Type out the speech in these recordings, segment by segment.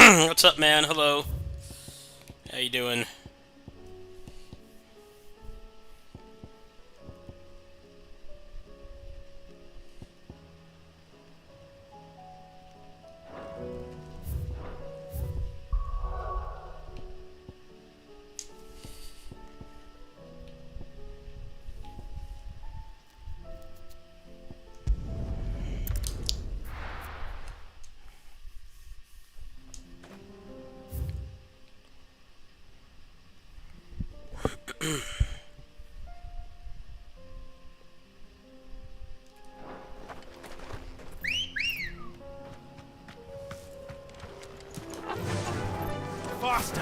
What's up, man? Hello. How you doing? Faster!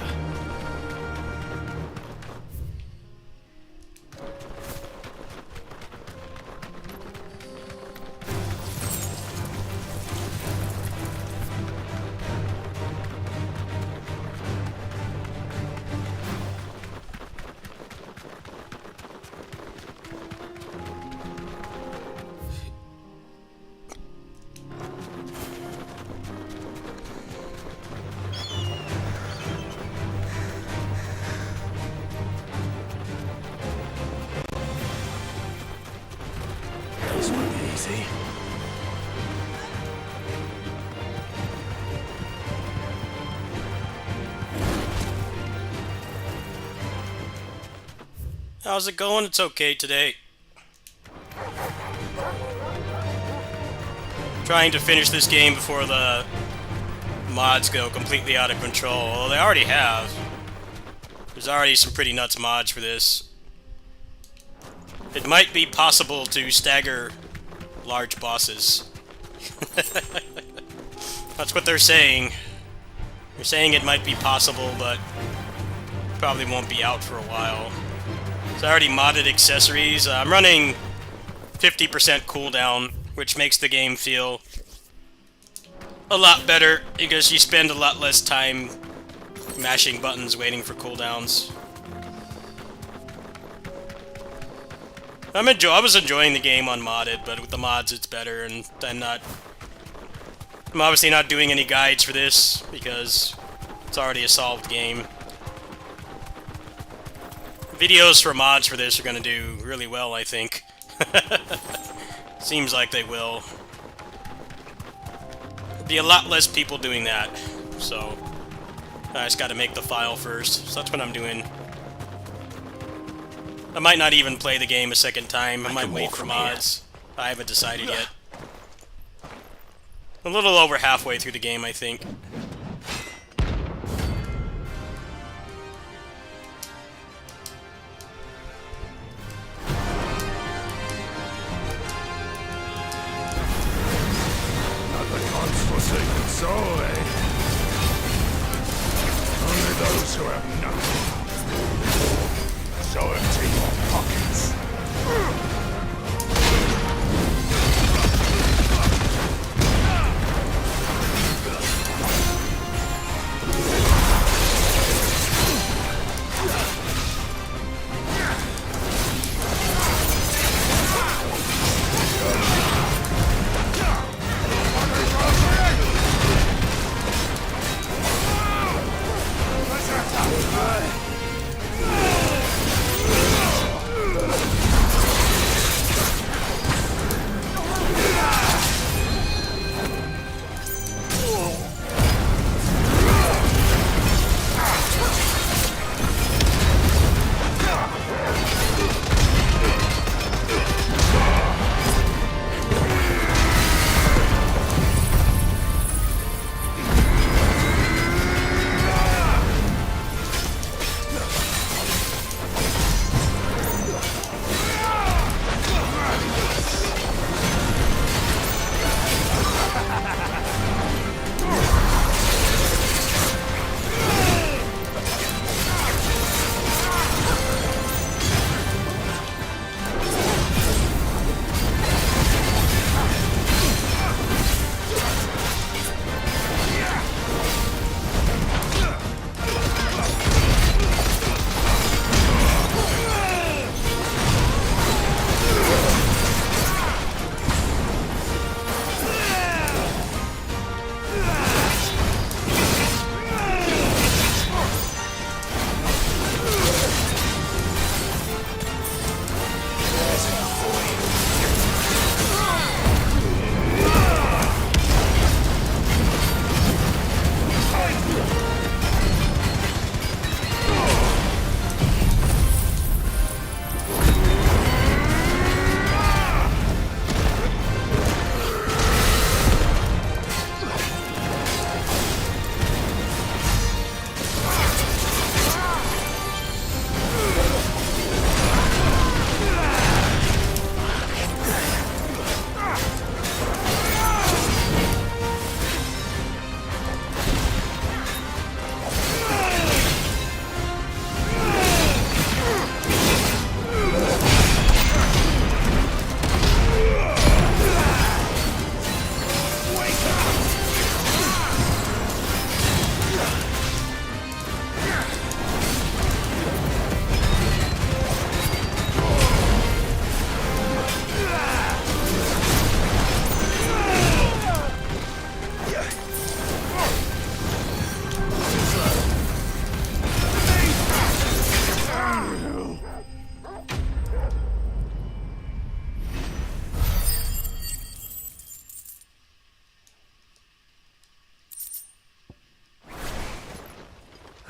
This won't be easy. How's it going? It's okay today. Trying to finish this game before the mods go completely out of control. Well, they already have. There's already some pretty nuts mods for this. It might be possible to stagger large bosses. That's what they're saying. They're saying it might be possible, but probably won't be out for a while. It's already modded accessories. I'm running 50% cooldown, which makes the game feel a lot better because you spend a lot less time mashing buttons waiting for cooldowns. I was enjoying the game unmodded, but with the mods it's better, and I'm obviously not doing any guides for this because it's already a solved game. Videos for mods for this are going to do really well, I think. Seems like they will. There'll be a lot less people doing that, so I just got to make the file first. So that's what I'm doing. I might not even play the game a second time. I might wait for mods. I haven't decided yet. A little over halfway through the game, I think. Not the gods forsaken soul, eh? Only those who have nothing. So empty your pockets.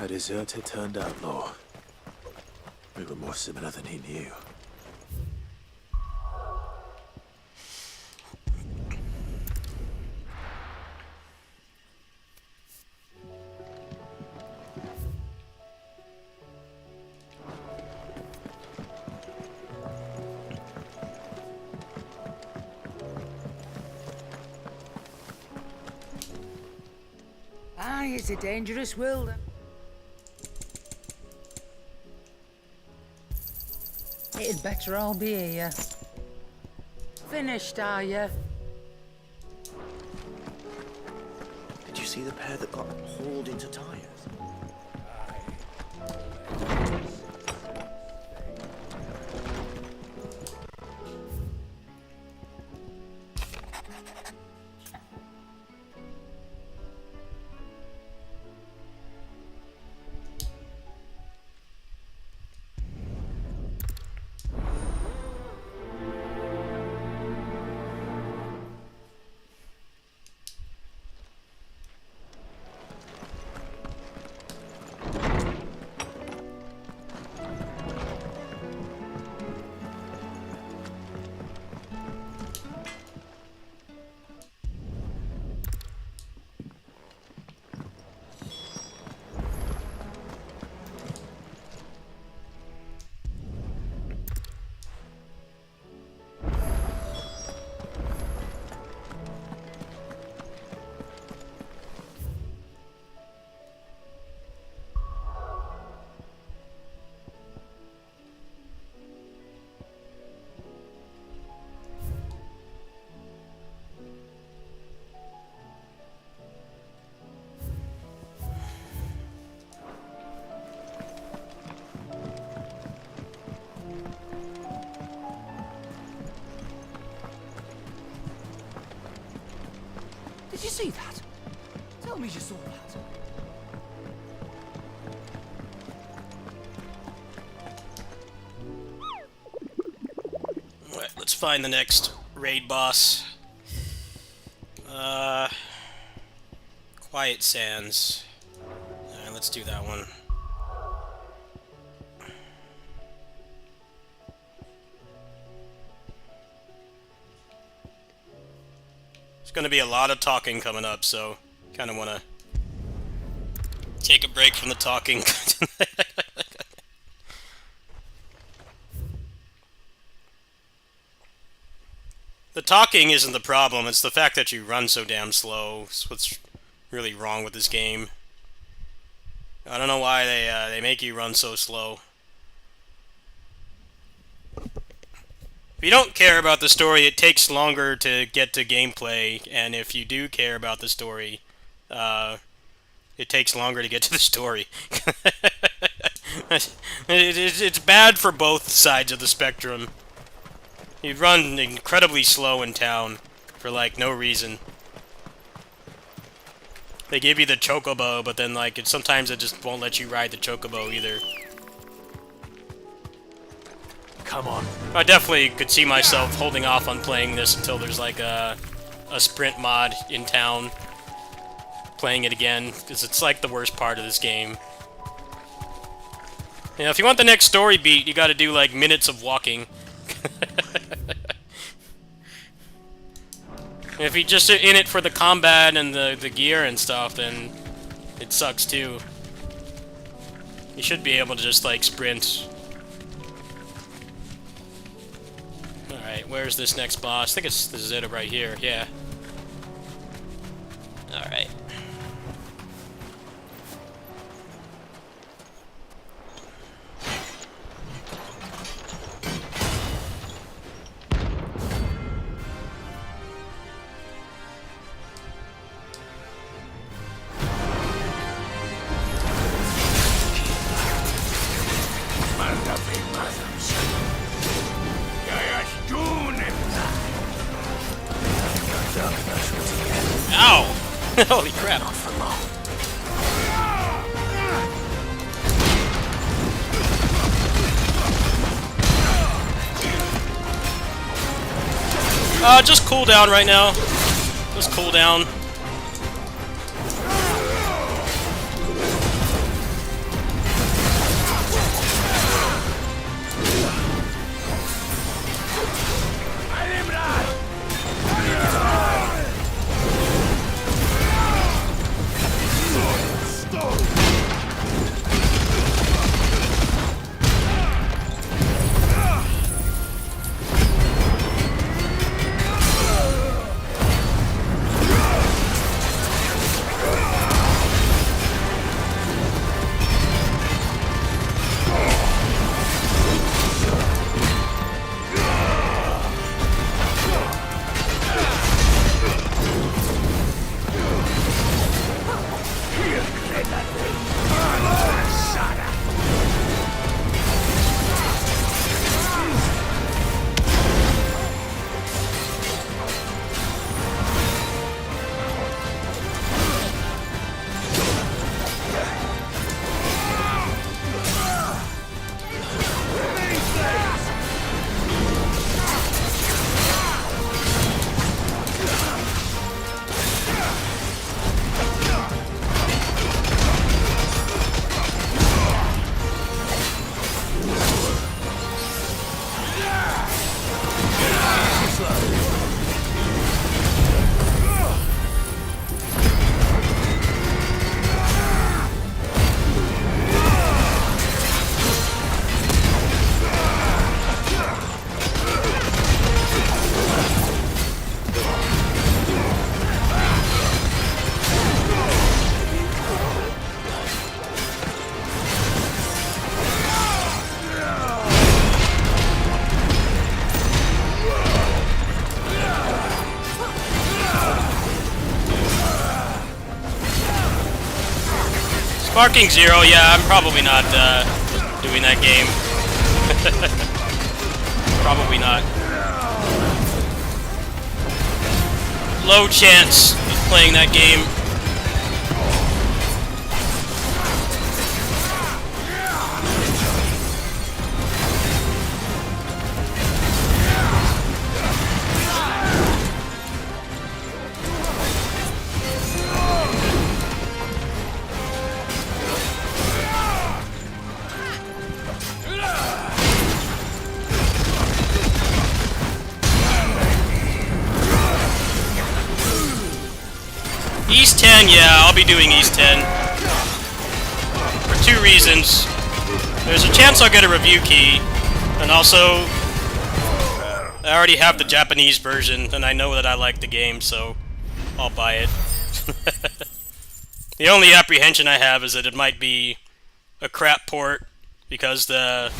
A deserter turned outlaw. We were more similar than he knew. Aye, it's a dangerous world. It'd better all be here. Finished, are you? Did you see the pair that got hauled into tires? Did you see that? Tell me you saw that. Alright, let's find the next raid boss. Quiet Sands. Alright, let's do that one. There's gonna be a lot of talking coming up, so kind of want to take a break from the talking. The talking isn't the problem, it's the fact that you run so damn slow. It's what's really wrong with this game. I don't know why they make you run so slow. If you don't care about the story, it takes longer to get to gameplay, and if you do care about the story, it takes longer to get to the story. It's bad for both sides of the spectrum. You run incredibly slow in town for, like, no reason. They give you the chocobo, but then, like, sometimes it just won't let you ride the chocobo either. Come on. I definitely could see myself holding off on playing this until there's, like, a sprint mod in town. Playing it again, because it's, like, the worst part of this game. You know, if you want the next story beat, you gotta do, like, minutes of walking. If you're just in it for the combat and the gear and stuff, then it sucks too. You should be able to just, like, sprint. Alright, where's this next boss? I think this is it right here, yeah. Alright. Ow! Holy crap. Not for long. Just cool down right now. Just cool down. Marking 0, yeah, I'm probably not doing that game. Probably not. Low chance of playing that game. East 10, yeah, I'll be doing East 10. For 2 reasons. There's a chance I'll get a review key, and also, I already have the Japanese version, and I know that I like the game, so I'll buy it. The only apprehension I have is that it might be a crap port, because the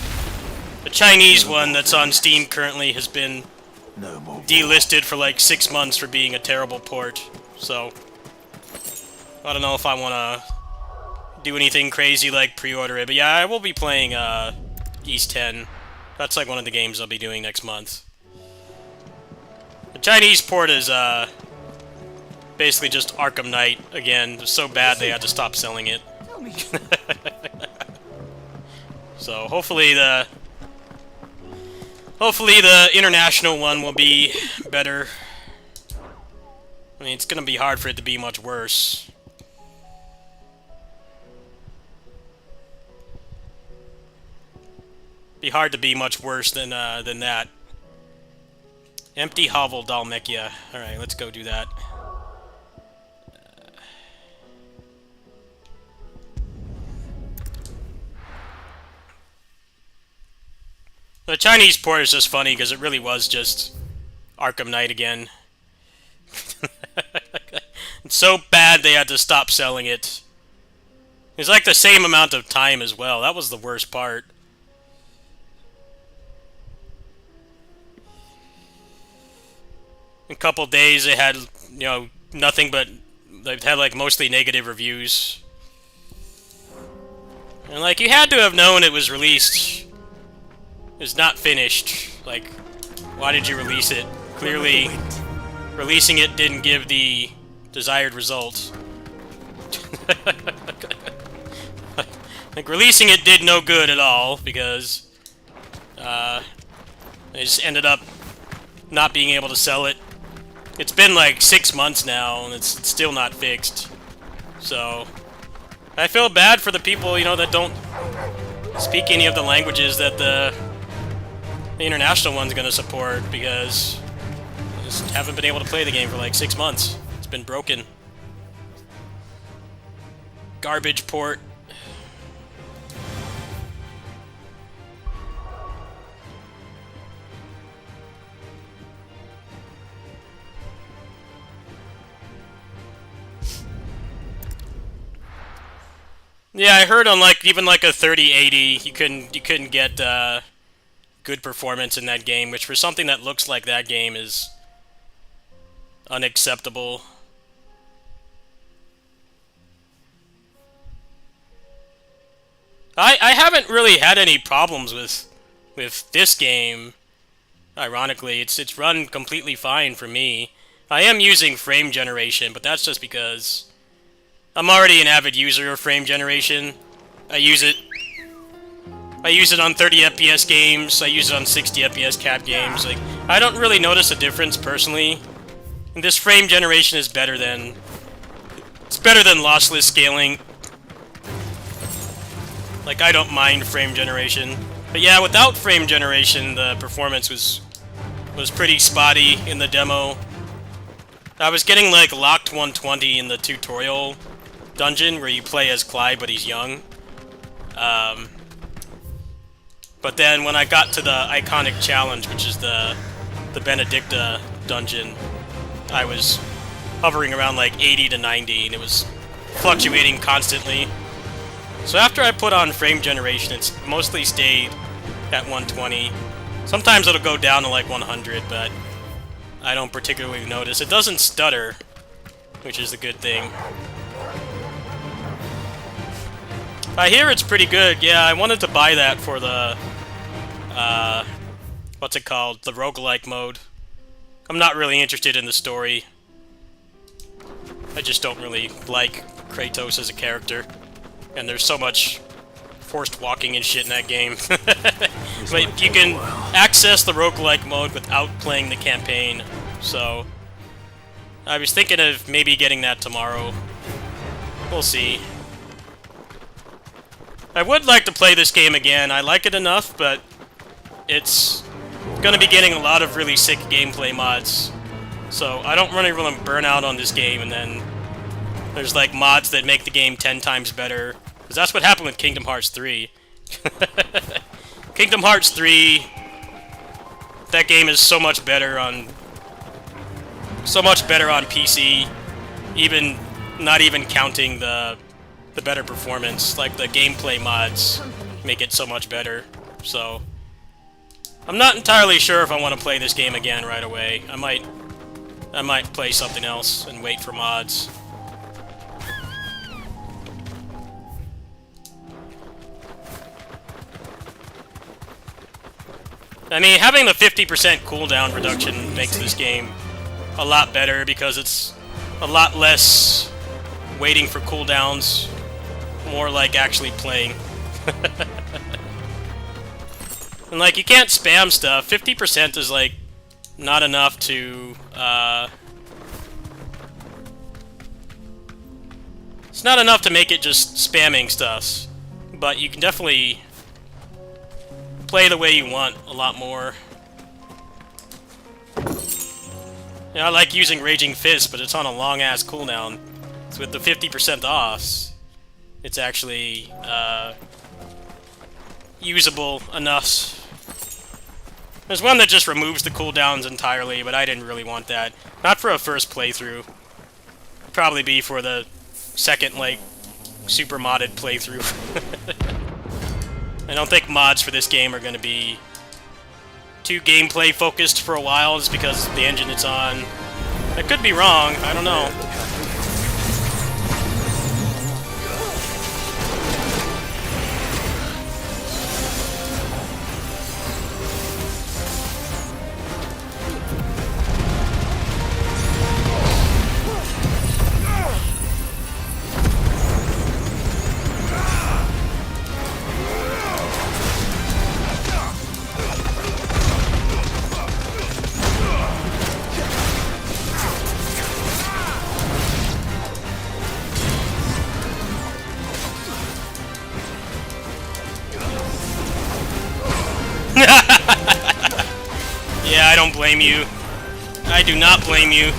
Chinese one that's on Steam currently has been delisted for like 6 months for being a terrible port, so I don't know if I want to do anything crazy like pre-order it, but yeah, I will be playing East 10. That's like one of the games I'll be doing next month. The Chinese port is basically just Arkham Knight again. It was so bad they had to stop selling it. So hopefully the international one will be better. I mean, it's gonna be hard for it to be much worse. Be hard to be much worse than that. Empty hovel Dalmekia. Alright, let's go do that. The Chinese port is just funny because it really was just Arkham Knight again. It's so bad they had to stop selling it. It's like the same amount of time as well. That was the worst part. In a couple days they had, you know, nothing but, they've had like mostly negative reviews. And like, you had to have known it was released. It's not finished. Like, why did you release it? Clearly, releasing it didn't give the desired result. Like, releasing it did no good at all, because they just ended up not being able to sell it. It's been like 6 months now, and it's still not fixed. So, I feel bad for the people, you know, that don't speak any of the languages that the international one's gonna support, because I just haven't been able to play the game for like 6 months. It's been broken. Garbage port. Yeah, I heard on like even like a 3080, you couldn't get good performance in that game, which for something that looks like that game is unacceptable. I haven't really had any problems with this game. Ironically, it's run completely fine for me. I am using frame generation, but that's just because I'm already an avid user of frame generation. I use it on 30 FPS games, I use it on 60 FPS cap games. Like, I don't really notice a difference personally. And this frame generation is better than lossless scaling. Like, I don't mind frame generation. But yeah, without frame generation, the performance was pretty spotty in the demo. I was getting like locked 120 in the tutorial dungeon where you play as Clyde but he's young. But then when I got to the iconic challenge, which is the Benedicta dungeon, I was hovering around like 80 to 90 and it was fluctuating constantly. So after I put on frame generation, it's mostly stayed at 120. Sometimes it'll go down to like 100, but I don't particularly notice. It doesn't stutter, which is a good thing. I hear it's pretty good. Yeah, I wanted to buy that for the, what's it called? The roguelike mode. I'm not really interested in the story. I just don't really like Kratos as a character. And there's so much forced walking and shit in that game. But you can access the roguelike mode without playing the campaign. So, I was thinking of maybe getting that tomorrow. We'll see. I would like to play this game again. I like it enough, but it's gonna be getting a lot of really sick gameplay mods. So I don't really want to burn out on this game, and then there's like mods that make the game 10 times better. Because that's what happened with Kingdom Hearts 3. Kingdom Hearts 3, that game is so much better on PC, even not even counting the better performance. Like the gameplay mods make it so much better. So I'm not entirely sure if I want to play this game again right away. I might play something else and wait for mods. I mean, having the 50% cooldown reduction makes this game a lot better because it's a lot less waiting for cooldowns, more like actually playing. And like, you can't spam stuff. 50% is like not enough to it's not enough to make it just spamming stuff, but you can definitely play the way you want a lot more. Yeah, I like using Raging Fist, but it's on a long-ass cooldown. So with the 50% off, it's actually usable enough. There's one that just removes the cooldowns entirely, but I didn't really want that. Not for a first playthrough. Probably be for the second, like, super modded playthrough. I don't think mods for this game are going to be too gameplay focused for a while, just because of the engine it's on. I could be wrong, I don't know. Yeah, I don't blame you. I do not blame you.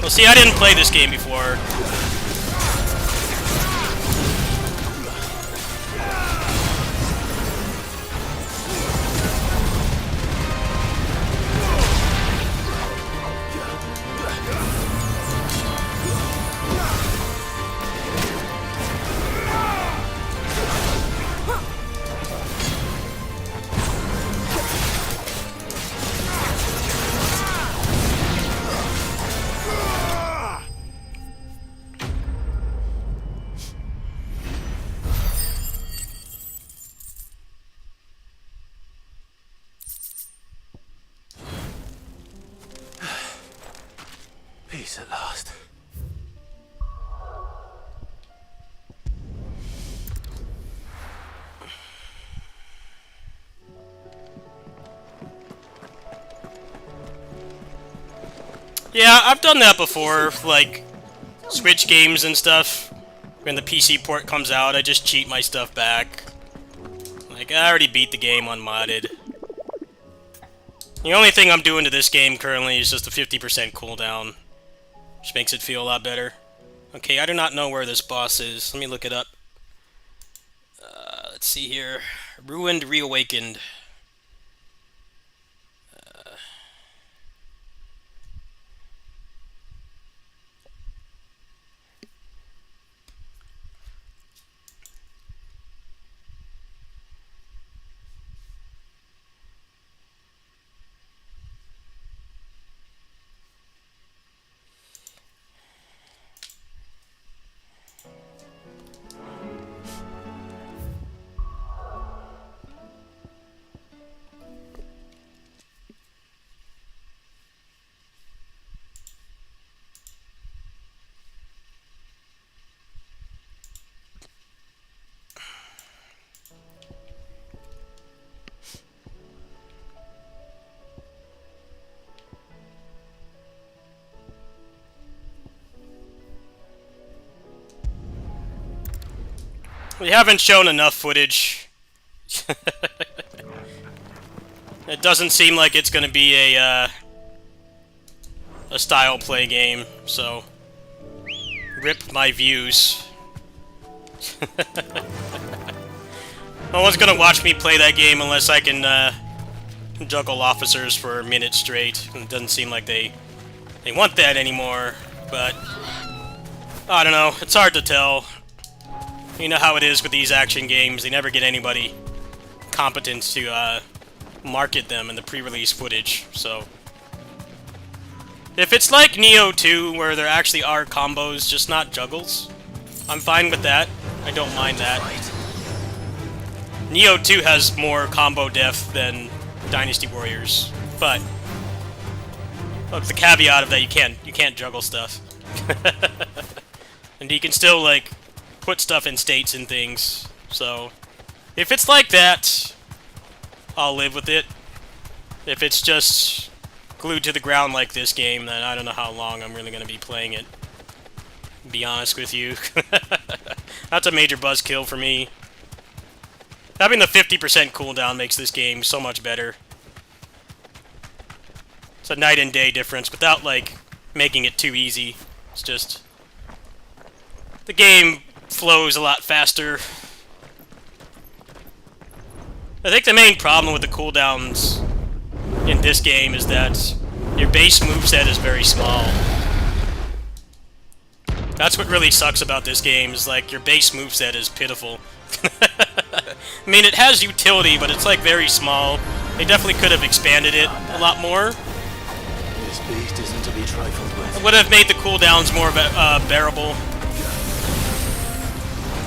Well, see, I didn't play this game before. Peace at last. Yeah, I've done that before, like, Switch games and stuff. When the PC port comes out, I just cheat my stuff back. Like, I already beat the game unmodded. The only thing I'm doing to this game currently is just a 50% cooldown, which makes it feel a lot better. Okay, I do not know where this boss is. Let me look it up. Let's see here. Ruined Reawakened. We haven't shown enough footage. It doesn't seem like it's gonna be a style play game, so rip my views. No one's gonna watch me play that game unless I can juggle officers for a minute straight. It doesn't seem like they want that anymore, but I don't know. It's hard to tell. You know how it is with these action games. They never get anybody competent to market them in the pre-release footage, so... If it's like Neo 2, where there actually are combos, just not juggles, I'm fine with that. I don't mind that. Neo 2 has more combo depth than Dynasty Warriors, but the caveat of that, you can't juggle stuff. And you can still, like, put stuff in states and things, so... If it's like that, I'll live with it. If it's just glued to the ground like this game, then I don't know how long I'm really going to be playing it. To be honest with you. That's a major buzzkill for me. Having the 50% cooldown makes this game so much better. It's a night and day difference without, like, making it too easy. It's just... the game flows a lot faster. I think the main problem with the cooldowns in this game is that your base moveset is very small. That's what really sucks about this game, is like your base moveset is pitiful. I mean, it has utility, but it's like very small. They definitely could have expanded it a lot more. This beast isn't to be trifled with. It would have made the cooldowns more bearable.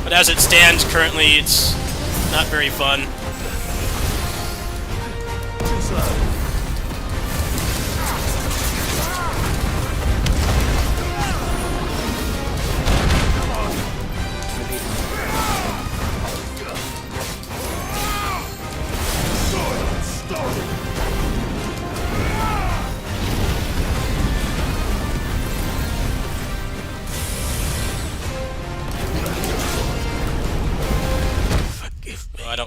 But as it stands currently, it's not very fun. Too slow.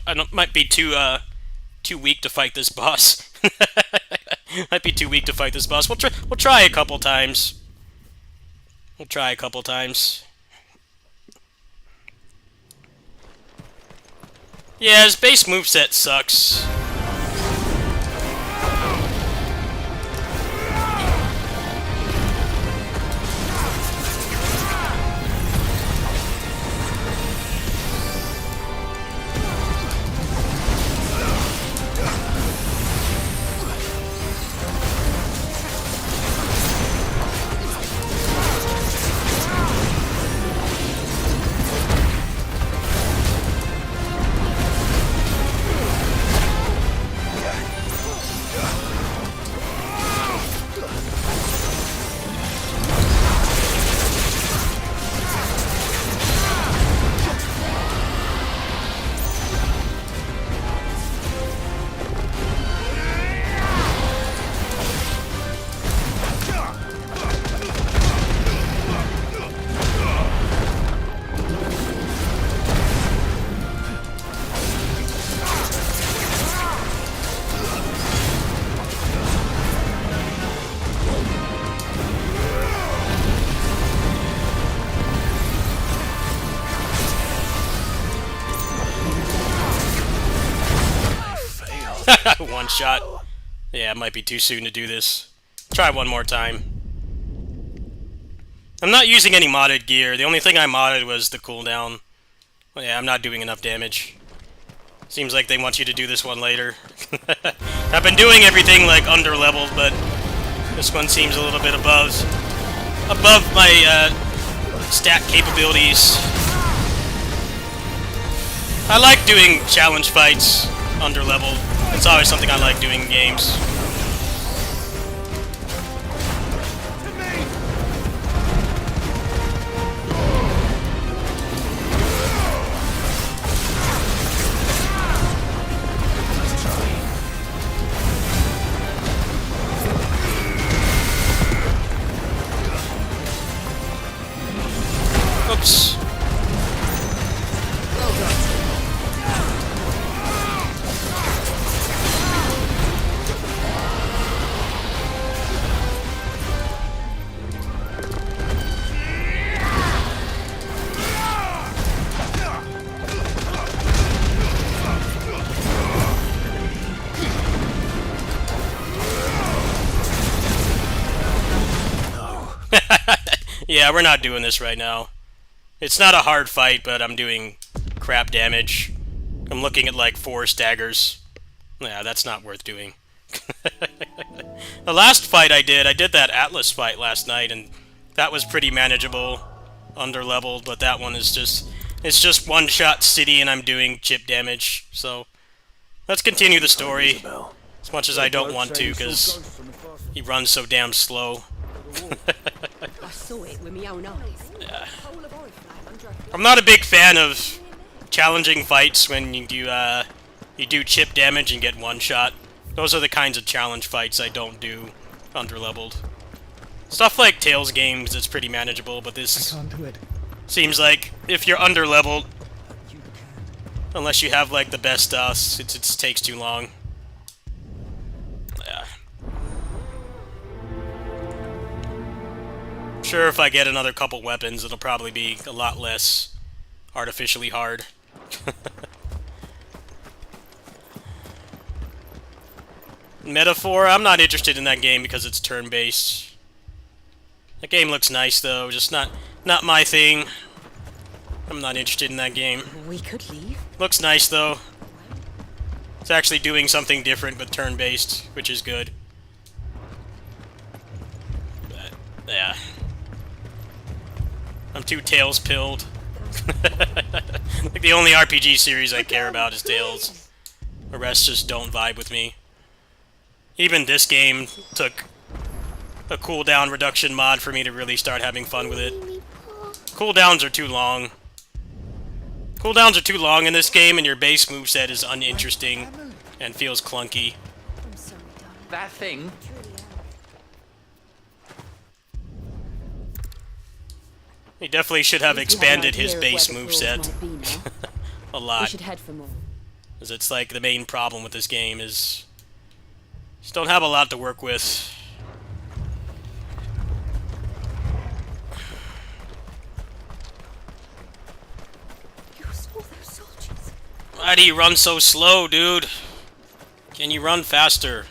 I don't might be too weak to fight this boss. Might be too weak to fight this boss. We'll try a couple times. We'll try a couple times. Yeah, his base moveset sucks. One shot. Yeah, it might be too soon to do this. Try one more time. I'm not using any modded gear. The only thing I modded was the cooldown. Yeah, I'm not doing enough damage. Seems like they want you to do this one later. I've been doing everything like under-leveled, but this one seems a little bit above my stat capabilities. I like doing challenge fights under-leveled. It's always something I like doing in games. Oops. Yeah, we're not doing this right now. It's not a hard fight, but I'm doing crap damage. I'm looking at like 4 staggers. Yeah, that's not worth doing. The last fight I did that Atlas fight last night, and that was pretty manageable, under-leveled, but that one is just... It's just one-shot city and I'm doing chip damage, so... Let's continue the story, Isabel. as much as I don't want to, because he runs so damn slow. I saw it with my own eyes. I'm not a big fan of challenging fights when you do chip damage and get one shot. Those are the kinds of challenge fights I don't do underleveled. Stuff like Tales games, it's pretty manageable, but this Can't do it. seems like if you're underleveled, unless you have like the best stuff, it takes too long. Yeah. Sure, if I get another couple weapons, it'll probably be a lot less artificially hard. Metaphor, I'm not interested in that game because it's turn-based. That game looks nice though, just not my thing. I'm not interested in that game. We could leave. Looks nice though. It's actually doing something different but turn-based, which is good. But, yeah. I'm too Tales-pilled. Like, the only RPG series I care about is Tales. The rest just don't vibe with me. Even this game took a cooldown reduction mod for me to really start having fun with it. Cooldowns are too long. Cooldowns are too long in this game, and your base moveset is uninteresting and feels clunky. I'm sorry, darling. That thing. He definitely should have If you expanded an his idea of base where the floors moveset might be now, a we lot. should head for more. Because it's like the main problem with this game is... just don't have a lot to work with. You saw those soldiers. Why do you run so slow, dude? Can you run faster?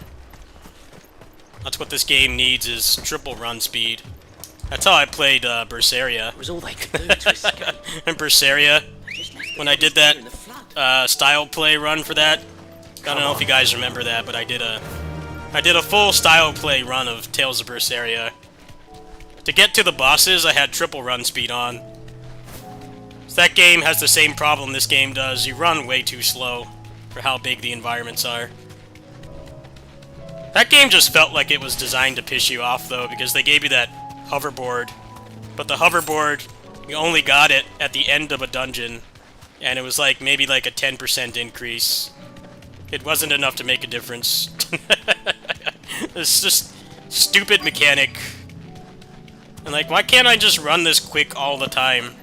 That's what this game needs, is triple run speed. That's how I played Berseria. It was all they could do to escape. In Berseria, Just left when I did that in the flood. style play run for that. I don't know if you guys remember that, but I did a full style play run of Tales of Berseria. To get to the bosses, I had triple run speed on. So that game has the same problem this game does. You run way too slow for how big the environments are. That game just felt like it was designed to piss you off, though, because they gave you that hoverboard. But the hoverboard, you only got it at the end of a dungeon, and it was like maybe like a 10% increase. It wasn't enough to make a difference. It's just stupid mechanic. And like, why can't I just run this quick all the time?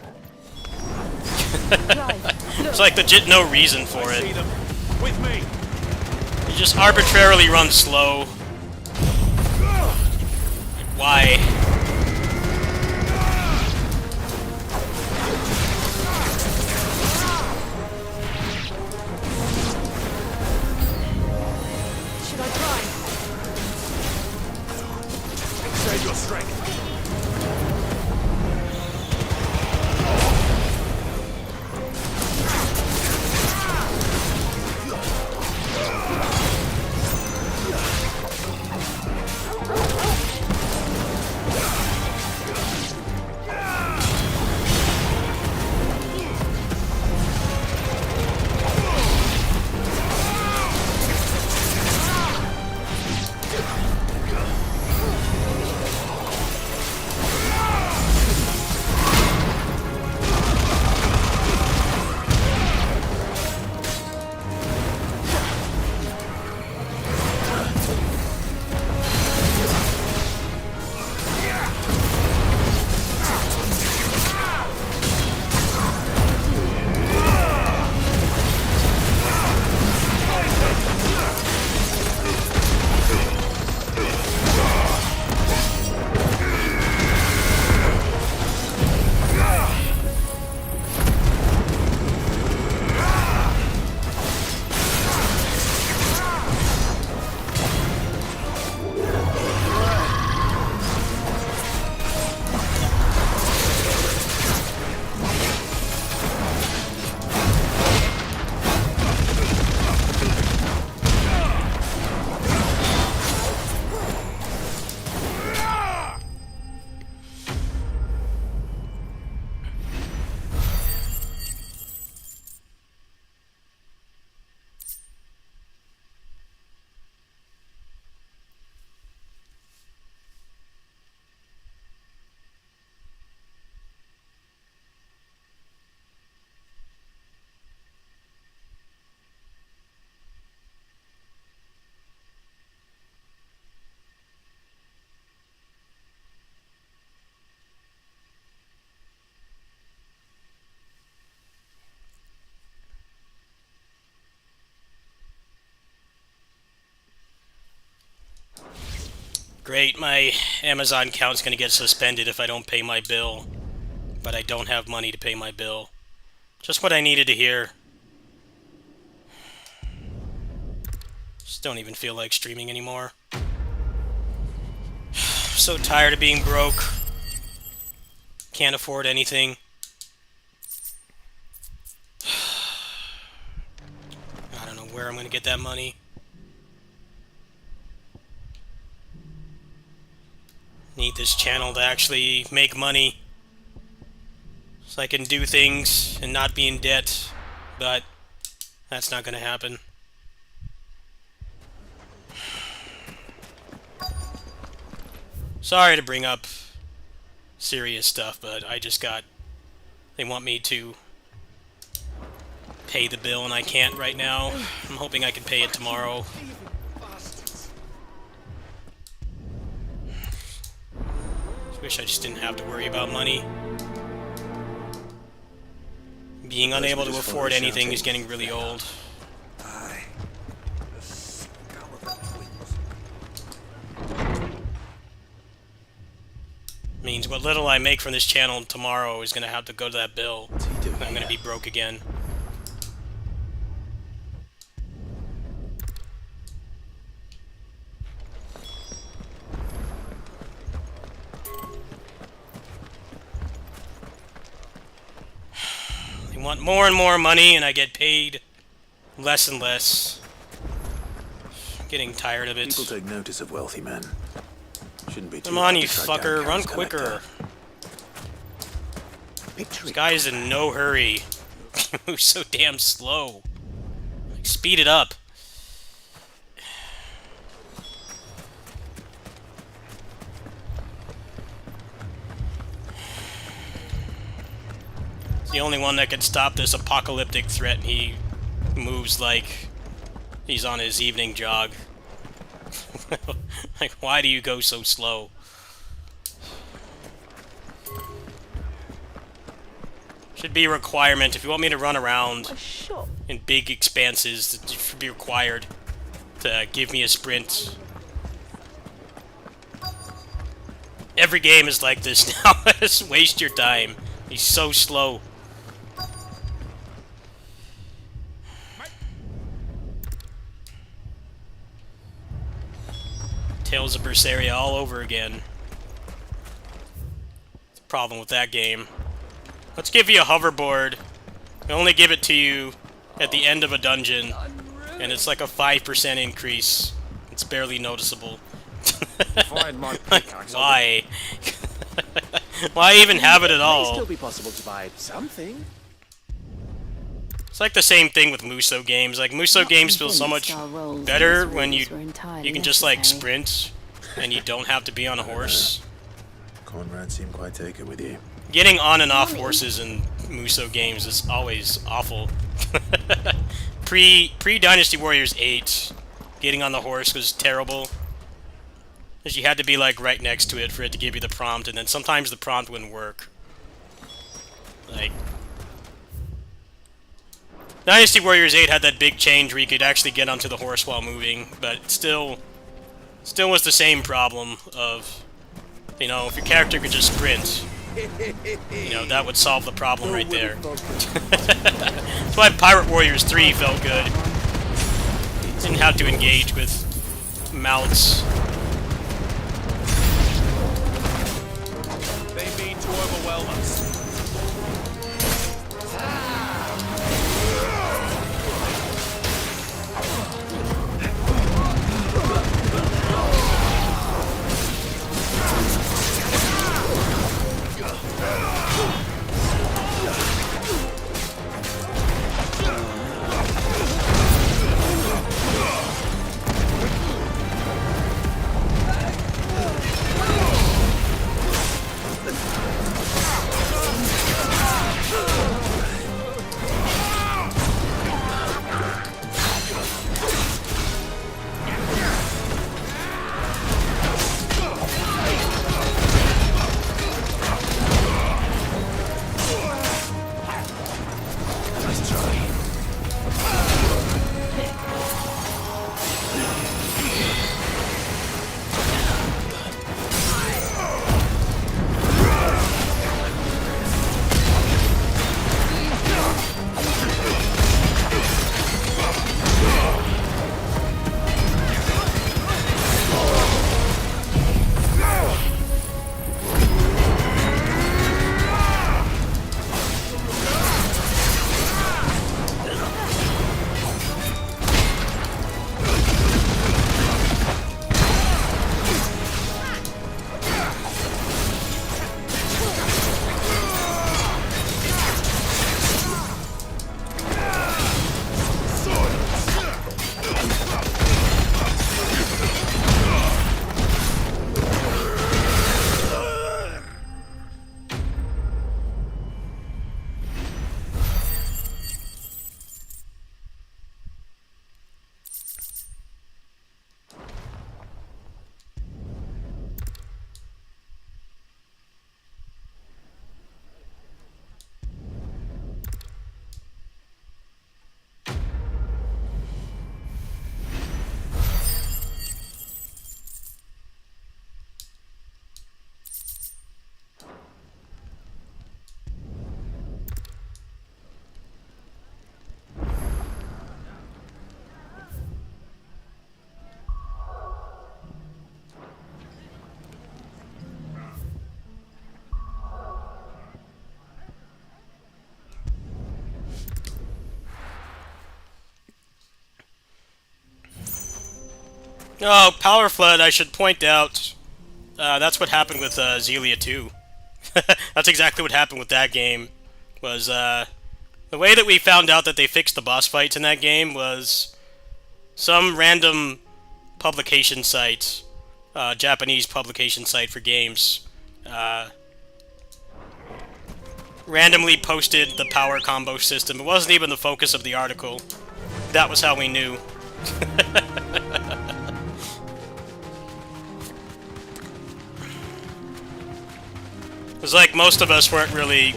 There's like legit no reason for it. With me. You just arbitrarily run slow. Why? Should I try? Save your strength. Great, my Amazon account's gonna get suspended if I don't pay my bill. But I don't have money to pay my bill. Just what I needed to hear. Just don't even feel like streaming anymore. So tired of being broke. Can't afford anything. I don't know where I'm gonna get that money. Need this channel to actually make money. So I can do things and not be in debt. But that's not gonna happen. Sorry to bring up serious stuff, but I just got... They want me to pay the bill, and I can't right now. I'm hoping I can pay it tomorrow. Wish I just didn't have to worry about money. Being unable to afford anything is getting really old. Means what little I make from this channel tomorrow is going to have to go to that bill. I'm going to be broke again. They want more and more money, and I get paid less and less. I'm getting tired of it. People take notice of wealthy men. Shouldn't be too Come on, hard you to track fucker, down run Count's quicker. collector. This guy is in no hurry. Who's so damn slow? Like, speed it up. He's the only one that can stop this apocalyptic threat, and he moves like he's on his evening jog. Like, why do you go so slow? Should be a requirement. If you want me to run around in big expanses, it should be required to give me a sprint. Every game is like this now. Just waste your time. He's so slow. Tales of Berseria all over again. It's a problem with that game. Let's give you a hoverboard. I only give it to you at the end of a dungeon, and it's like a 5% increase. It's barely noticeable. Like, why? Why even have it at all? Still be possible to buy something. It's like the same thing with Muso games. Like, Muso games feel so much better when you can just like sprint and you don't have to be on a horse. Conrad seemed quite taken with you. Getting on and off horses in Muso games is always awful. Pre Dynasty Warriors 8, getting on the horse was terrible. Because you had to be like right next to it for it to give you the prompt, and then sometimes the prompt wouldn't work. Like, Dynasty Warriors 8 had that big change where you could actually get onto the horse while moving, but it still was the same problem of, you know, if your character could just sprint, you know, that would solve the problem right there. That's why Pirate Warriors 3 felt good. Didn't have to engage with mounts. They mean to overwhelm us. Oh, Power Flood, I should point out, that's what happened with Xelia 2. That's exactly what happened with that game. Was, the way that we found out that they fixed the boss fights in that game was some random publication site, Japanese publication site for games, randomly posted the power combo system. It wasn't even the focus of the article. That was how we knew. It was like most of us weren't really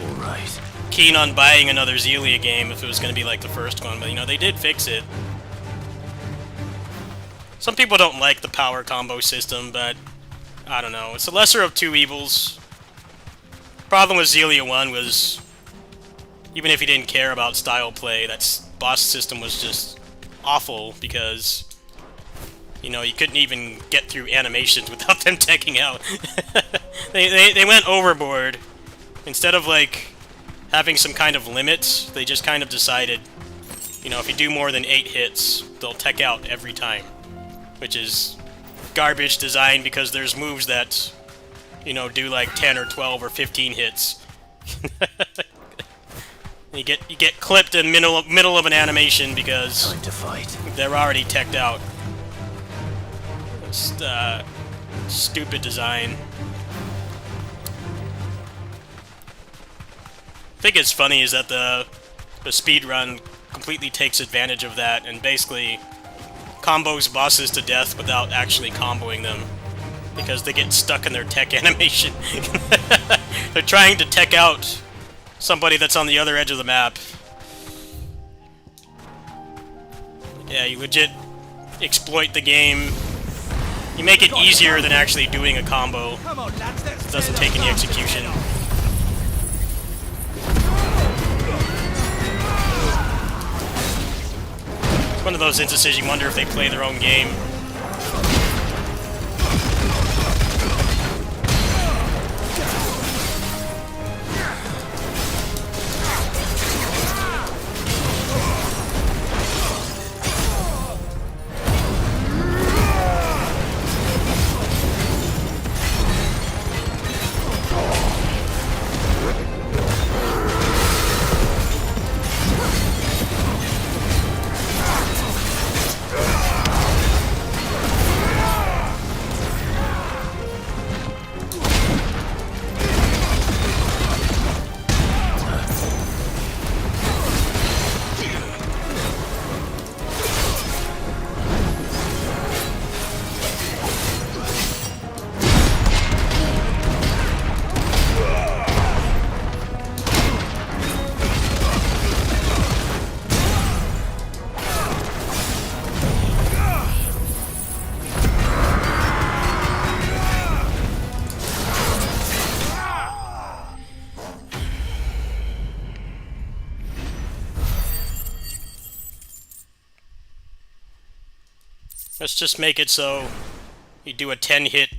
keen on buying another Xelia game if it was going to be like the first one, but you know, they did fix it. Some people don't like the power combo system, but I don't know. It's the lesser of two evils. Problem with Xelia 1 was, even if you didn't care about style play, that boss system was just awful because, you know, you couldn't even get through animations without them teching out. They went overboard. Instead of, like, having some kind of limit, they just kind of decided, you know, if you do more than 8 hits, they'll tech out every time. Which is garbage design because there's moves that, you know, do like 10 or 12 or 15 hits. you get clipped in middle of an animation because Time to fight. they're already teched out. Just, stupid design. I think it's funny is that the speedrun completely takes advantage of that and basically combos bosses to death without actually comboing them because they get stuck in their tech animation. They're trying to tech out somebody that's on the other edge of the map. Yeah, you legit exploit the game. You make it easier than actually doing a combo. Come on, lads, let's It doesn't take any execution. It's one of those instances you wonder if they play their own game. Let's just make it so you do a 10-hit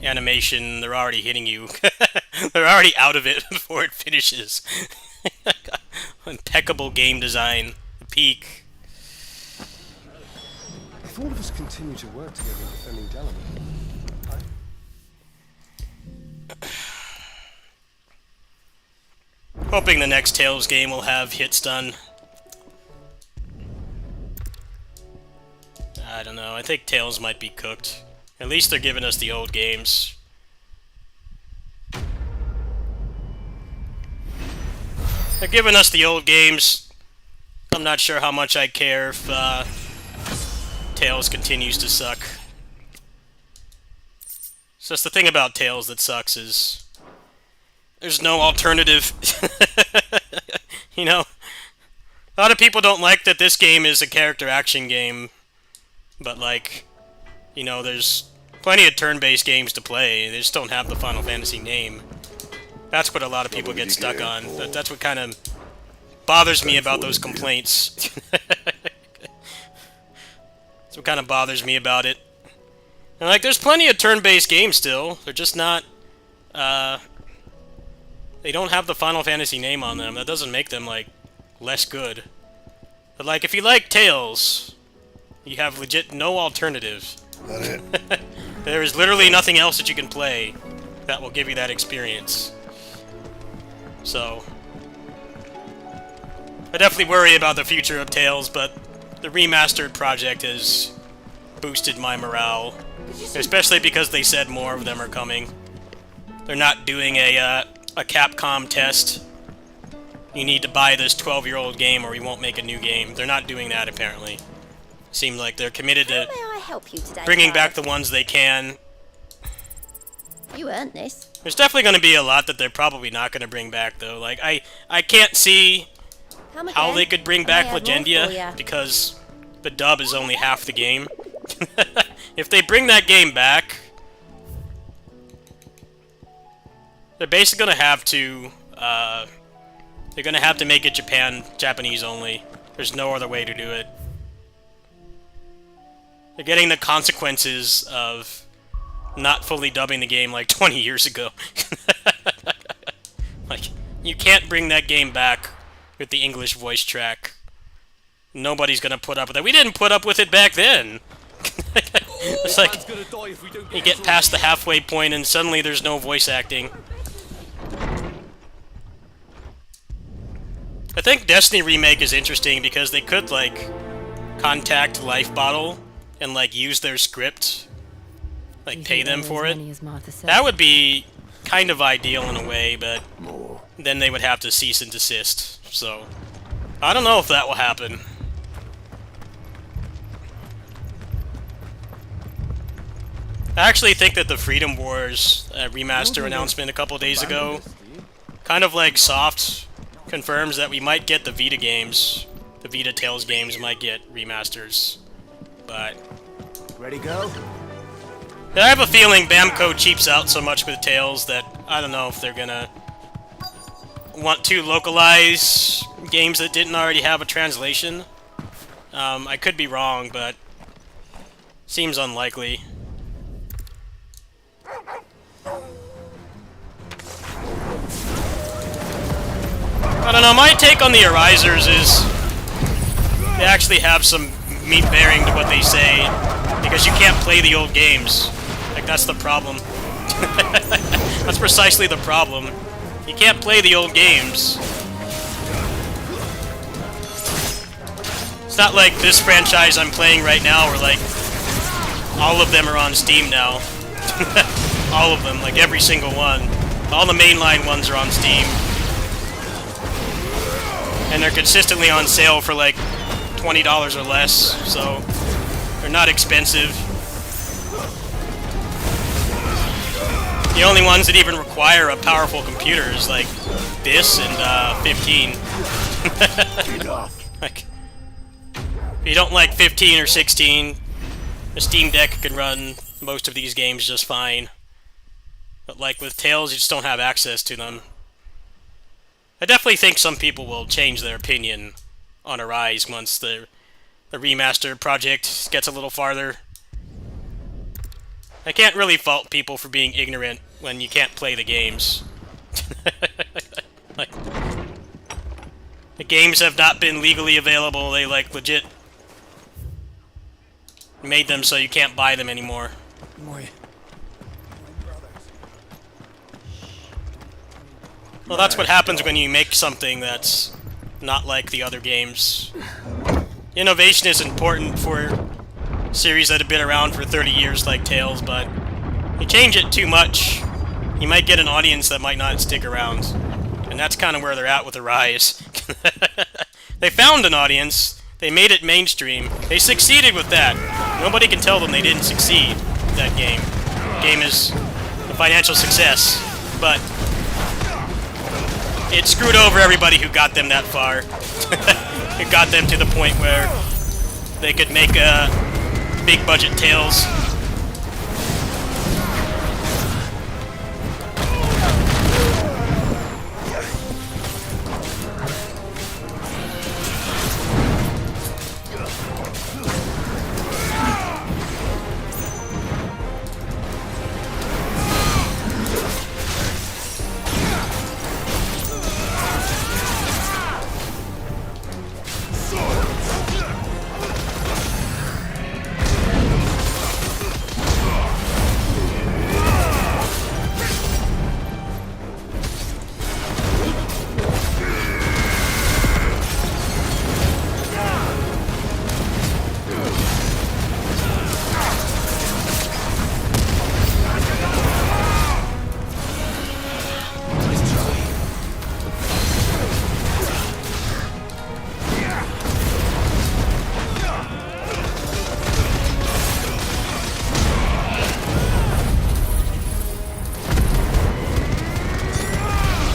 animation, they're already hitting you. They're already out of it before it finishes. Impeccable game design. The peak. If all of us continue to work together in defending Delaware, Hoping the next Tales game will have hits done. I don't know, I think Tales might be cooked. At least they're giving us the old games. They're giving us the old games. I'm not sure how much I care if Tales continues to suck. It's just the thing about Tales that sucks is there's no alternative. You know? A lot of people don't like that this game is a character action game. But, like, you know, there's plenty of turn-based games to play. They just don't have the Final Fantasy name. That's what a lot of people get stuck on. That's what kind of bothers me about those complaints. That's what kind of bothers me about it. And, like, there's plenty of turn-based games still. They're just not, they don't have the Final Fantasy name on them. That doesn't make them, like, less good. But, like, if you like Tales, you have legit no alternative. That it? There is literally nothing else that you can play that will give you that experience. So, I definitely worry about the future of Tales, but the remastered project has boosted my morale, especially because they said more of them are coming. They're not doing a Capcom test. You need to buy this 12-year-old game or we won't make a new game. They're not doing that, apparently. Seems like they're committed to May I help you today, bringing back child? the ones they can. You earned this. There's definitely going to be a lot that they're probably not going to bring back, though. Like, I can't see Come how again. they could bring I back may have more for Legendia, ya. because the dub is only half the game. If they bring that game back, they're basically going to have to, they're going to have to make it Japanese only. There's no other way to do it. They're getting the consequences of not fully dubbing the game like 20 years ago. Like, you can't bring that game back with the English voice track. Nobody's gonna put up with it. We didn't put up with it back then. It's like, you get past the halfway point and suddenly there's no voice acting. I think Destiny Remake is interesting because they could, like, contact Life Bottle and, like, use their script, like, pay them for it. That would be kind of ideal in a way, but then they would have to cease and desist, so I don't know if that will happen. I actually think that the Freedom Wars remaster announcement a couple days ago kind of, like, soft confirms that we might get the Vita games. The Vita Tales games might get remasters, but Ready, go? I have a feeling Bamco cheaps out so much with Tales that I don't know if they're gonna want to localize games that didn't already have a translation. I could be wrong, but seems unlikely. I don't know, my take on the Arisers is they actually have some meat bearing to what they say, because you can't play the old games. Like, that's the problem. That's precisely the problem. You can't play the old games. It's not like this franchise I'm playing right now where, like, all of them are on Steam now. All of them, like every single one. All the mainline ones are on Steam. And they're consistently on sale for like $20 or less, so they're not expensive. The only ones that even require a powerful computer is like this and 15. Like, if you don't like 15 or 16, the Steam Deck can run most of these games just fine. But like with Tales, you just don't have access to them. I definitely think some people will change their opinion on Arise once the remaster project gets a little farther. I can't really fault people for being ignorant when you can't play the games. Like, the games have not been legally available. They, like, legit made them so you can't buy them anymore. Well, that's what happens when you make something that's not like the other games. Innovation is important for series that have been around for 30 years like Tales, but you change it too much, you might get an audience that might not stick around. And that's kind of where they're at with Arise. They found an audience, they made it mainstream, they succeeded with that. Nobody can tell them they didn't succeed with that game. The game is a financial success, but it screwed over everybody who got them that far. It got them to the point where they could make big budget Tales.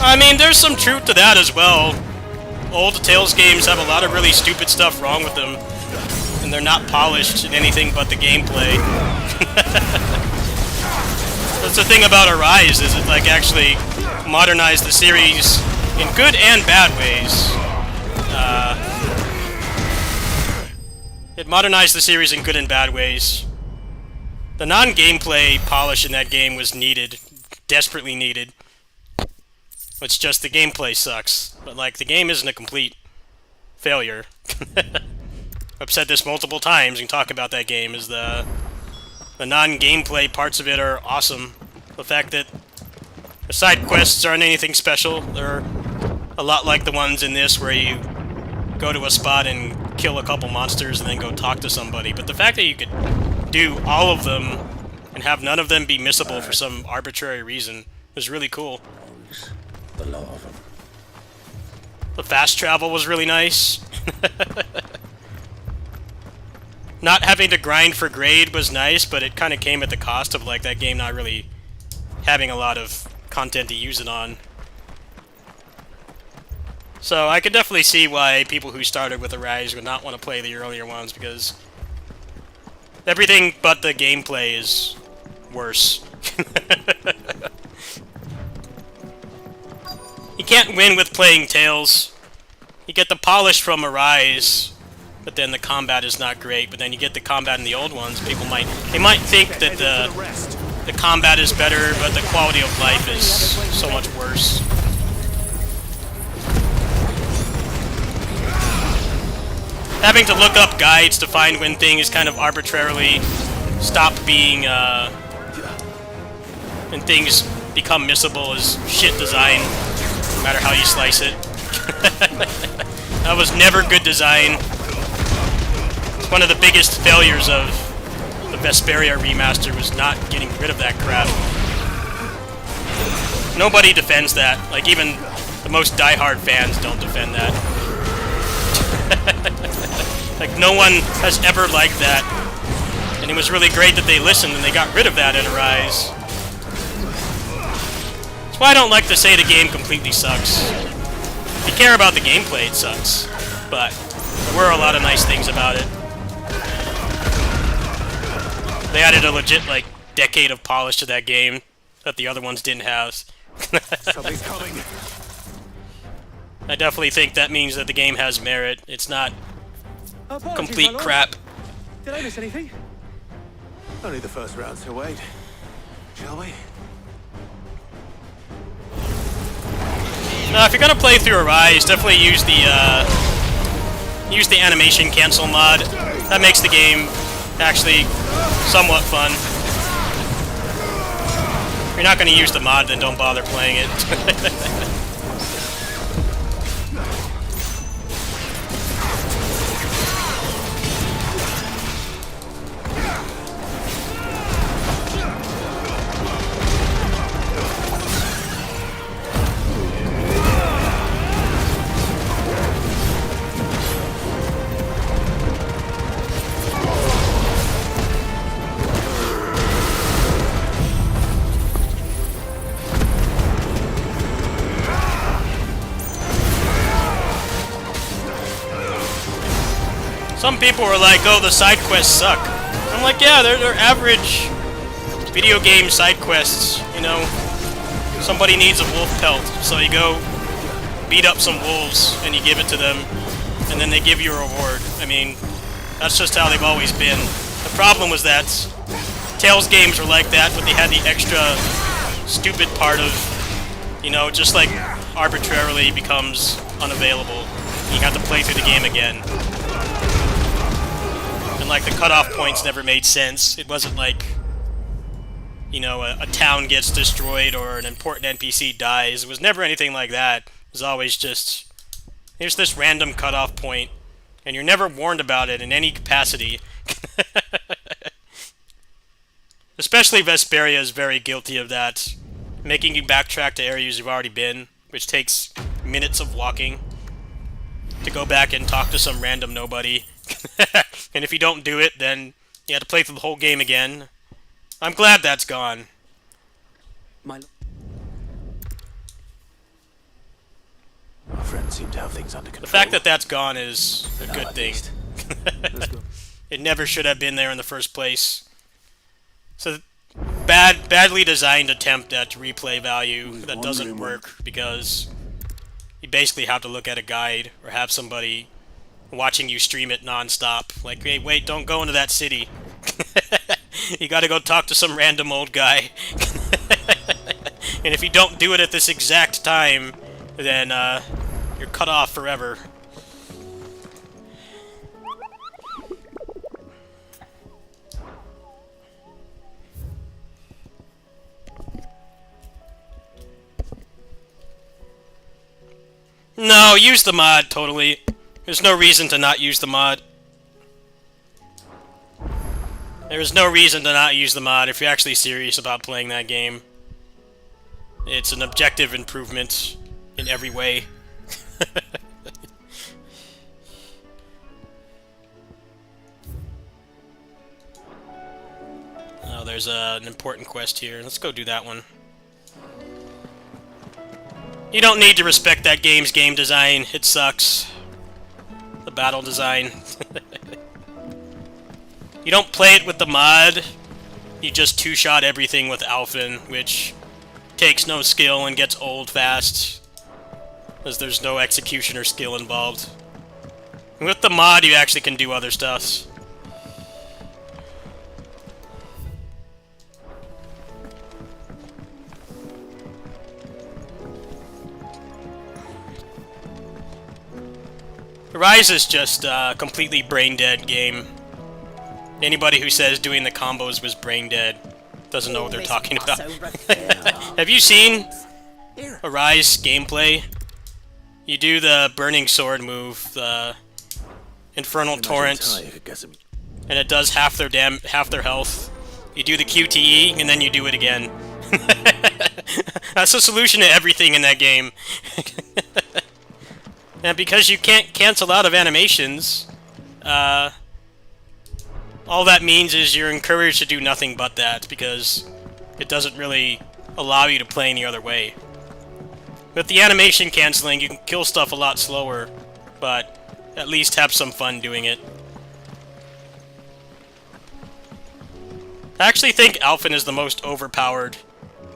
I mean, there's some truth to that as well. Old Tales games have a lot of really stupid stuff wrong with them, and they're not polished in anything but the gameplay. That's the thing about Arise, is it like actually modernized the series in good and bad ways. It modernized the series in good and bad ways. The non-gameplay polish in that game was needed, desperately needed. It's just the gameplay sucks. But like, the game isn't a complete failure. I've said this multiple times and talk about that game, is the non-gameplay parts of it are awesome. The fact that the side quests aren't anything special. They're a lot like the ones in this where you go to a spot and kill a couple monsters and then go talk to somebody. But the fact that you could do all of them and have none of them be missable for some arbitrary reason is really cool. The lot of them. The fast travel was really nice. Not having to grind for grade was nice, but it kind of came at the cost of like that game not really having a lot of content to use it on. So I could definitely see why people who started with Arise would not want to play the earlier ones, because everything but the gameplay is worse. You can't win with playing Tales. You get the polish from Arise, but then the combat is not great. But then you get the combat in the old ones. People might think that the combat is better, but the quality of life is so much worse. Having to look up guides to find when things kind of arbitrarily stop being, when things become missable is shit design, no matter how you slice it. That was never good design. It's one of the biggest failures of the Vesperia remaster, was not getting rid of that crap. Nobody defends that. Like, even the most diehard fans don't defend that. Like, no one has ever liked that. And it was really great that they listened and they got rid of that in Arise. That's why I don't like to say the game completely sucks. If you care about the gameplay, it sucks. But there were a lot of nice things about it. They added a legit, like, decade of polish to that game that the other ones didn't have. Something's coming. I definitely think that means that the game has merit. It's not complete crap. Did I miss anything? Only the first round, so wait. Shall we? Now, if you're gonna play through Arise, definitely use the animation cancel mod. That makes the game actually somewhat fun. If you're not gonna use the mod, then don't bother playing it. Some people were like, oh, the side quests suck. I'm like, yeah, they're average video game side quests, you know. Somebody needs a wolf pelt, so you go beat up some wolves and you give it to them, and then they give you a reward. I mean, that's just how they've always been. The problem was that Tales games were like that, but they had the extra stupid part of, you know, just like arbitrarily becomes unavailable. You have to play through the game again. And like the cutoff points never made sense. It wasn't like, you know, a town gets destroyed or an important NPC dies. It was never anything like that. It was always just, here's this random cutoff point, and you're never warned about it in any capacity. Especially Vesperia is very guilty of that, making you backtrack to areas you've already been, which takes minutes of walking to go back and talk to some random nobody. And if you don't do it, then you have to play through the whole game again. I'm glad that's gone. seem to have things under control. The fact that that's gone is a Now, good at thing. least. Let's go. It never should have been there in the first place. So, badly designed attempt at replay value that doesn't work because you basically have to look at a guide or have somebody watching you stream it non-stop. Like, hey, wait, don't go into that city. You gotta go talk to some random old guy. And if you don't do it at this exact time, then you're cut off forever. No, use the mod, totally. There's no reason to not use the mod. There is no reason to not use the mod if you're actually serious about playing that game. It's an objective improvement in every way. Oh, there's an important quest here. Let's go do that one. You don't need to respect that game's game design. It sucks. The battle design. You don't play it with the mod. You just two-shot everything with Alphen, which takes no skill and gets old fast, because there's no execution or skill involved. And with the mod, you actually can do other stuff. Rise is just a completely brain-dead game. Anybody who says doing the combos was brain-dead doesn't know what they're talking about. Have you seen Arise gameplay? You do the Burning Sword move, the Infernal Torrent, and it does half their health. You do the QTE, and then you do it again. That's the solution to everything in that game. And because you can't cancel out of animations, all that means is you're encouraged to do nothing but that, because it doesn't really allow you to play any other way. With the animation canceling, you can kill stuff a lot slower, but at least have some fun doing it. I actually think Alphen is the most overpowered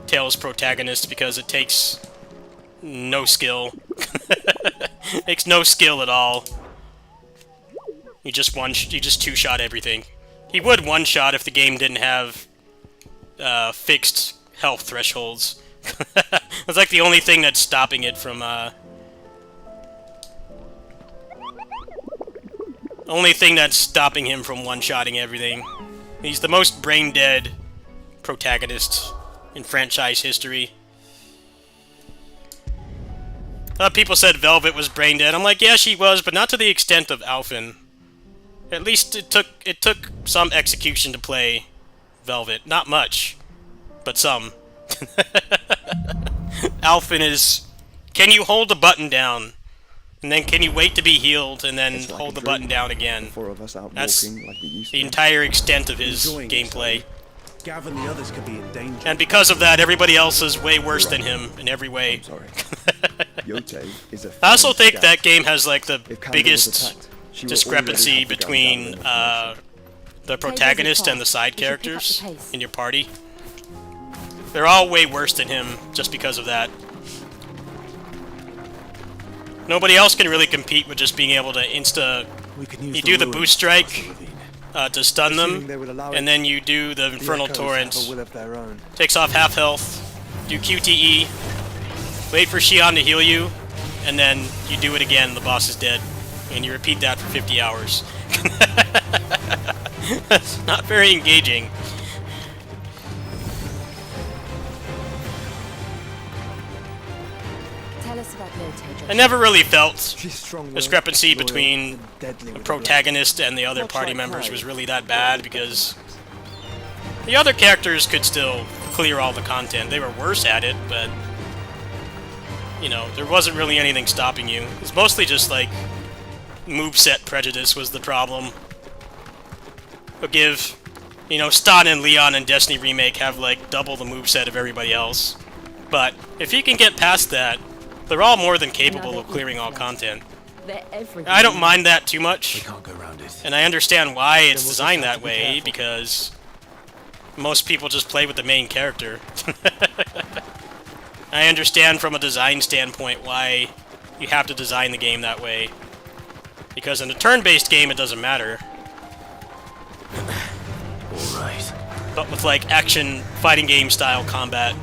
Tales protagonist because it takes no skill. It takes no skill at all. You just two-shot everything. He would one-shot if the game didn't have fixed health thresholds. That's like the only thing that's stopping it from only thing that's stopping him from one-shotting everything. He's the most brain-dead protagonist in franchise history. People said Velvet was brain-dead. I'm like, yeah, she was, but not to the extent of Alphen. At least it took some execution to play Velvet. Not much, but some. Alphen is... Can you hold the button down? And then can you wait to be healed, and then hold the button down again? That's the entire extent of his gameplay. Gavin, the others could be in danger. And because of that, everybody else is way worse than him in every way. I'm sorry. Yote is a I also think scout. that game has like the If Canada was biggest attacked, she will discrepancy already have the gun between down in the the protagonist and the side We should pick up the characters pace. in your party. They're all way worse than him just because of that. Nobody else can really compete with just being able to We can use You do the ruins boost strike as a ravine. to stun them, Assuming they would allow and it, then you do the the Infernal echoes Torrent. have a will of their own. Takes off half health, do QTE, wait for Xion to heal you, and then you do it again, the boss is dead. And you repeat that for 50 hours. That's not very engaging. Tell us about Yote. I never really felt She's strong-willed, discrepancy loyal, between and deadly the with her protagonist and the other Much party like members Hyde. was really that bad, because the other characters could still clear all the content. They were worse at it, but you know, there wasn't really anything stopping you. It's mostly just like moveset prejudice was the problem. But give, you know, Stan and Leon and Destiny Remake have like double the moveset of everybody else. But if you can get past that, they're all more than capable of clearing all content. They're everything. I don't mind that too We much, can't go around it. and I understand why it's we'll just designed have that to be way, careful. because most people just play with the main character. I understand from a design standpoint why you have to design the game that way. Because in a turn-based game, it doesn't matter. Alright. But with, like, action fighting game style combat,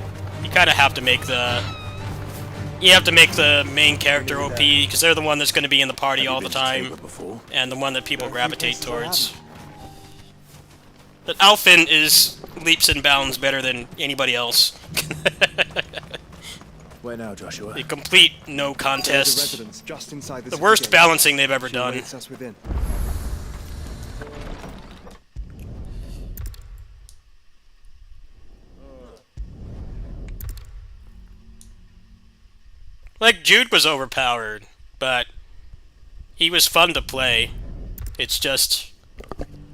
you kind of have to make the... You have to make the main character OP, because they're the one that's going to be in the party all the time, Before? and the one that people There are a few gravitate places I towards. But Alphen is leaps and bounds better than anybody else. Where now, Joshua? A complete no There's a contest. residence just inside the The city worst gate. balancing they've ever She done. awaits us within. Like, Jude was overpowered, but he was fun to play. It's just,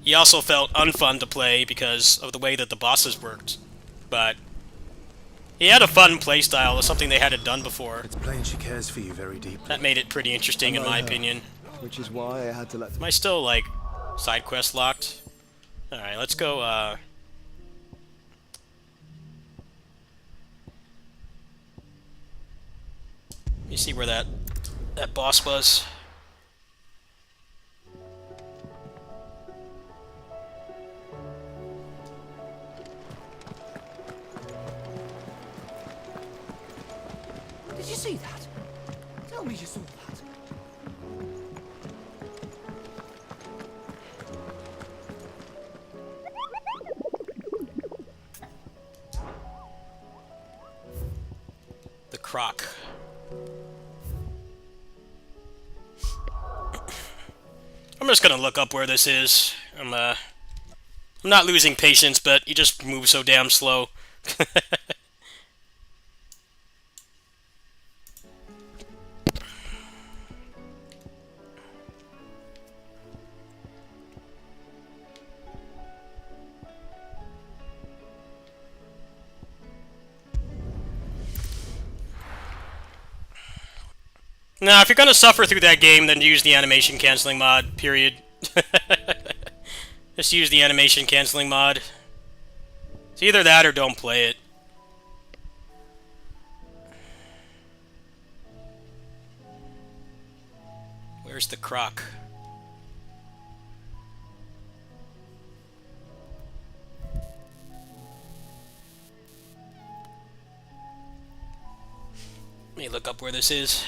he also felt unfun to play because of the way that the bosses worked. But he had a fun playstyle, something they hadn't done before. It's plain she cares for you very deeply. That made it pretty interesting in my opinion. Which is why I had to let Am I still, like, side quest locked? Alright, let's go, let me see where that boss was. Did you see that? Tell me you saw that. The croc. I'm just gonna look up where this is. I'm not losing patience, but you just move so damn slow. Now, if you're gonna suffer through that game, then use the animation canceling mod, period. Just use the animation canceling mod. It's either that or don't play it. Where's the croc? Let me look up where this is.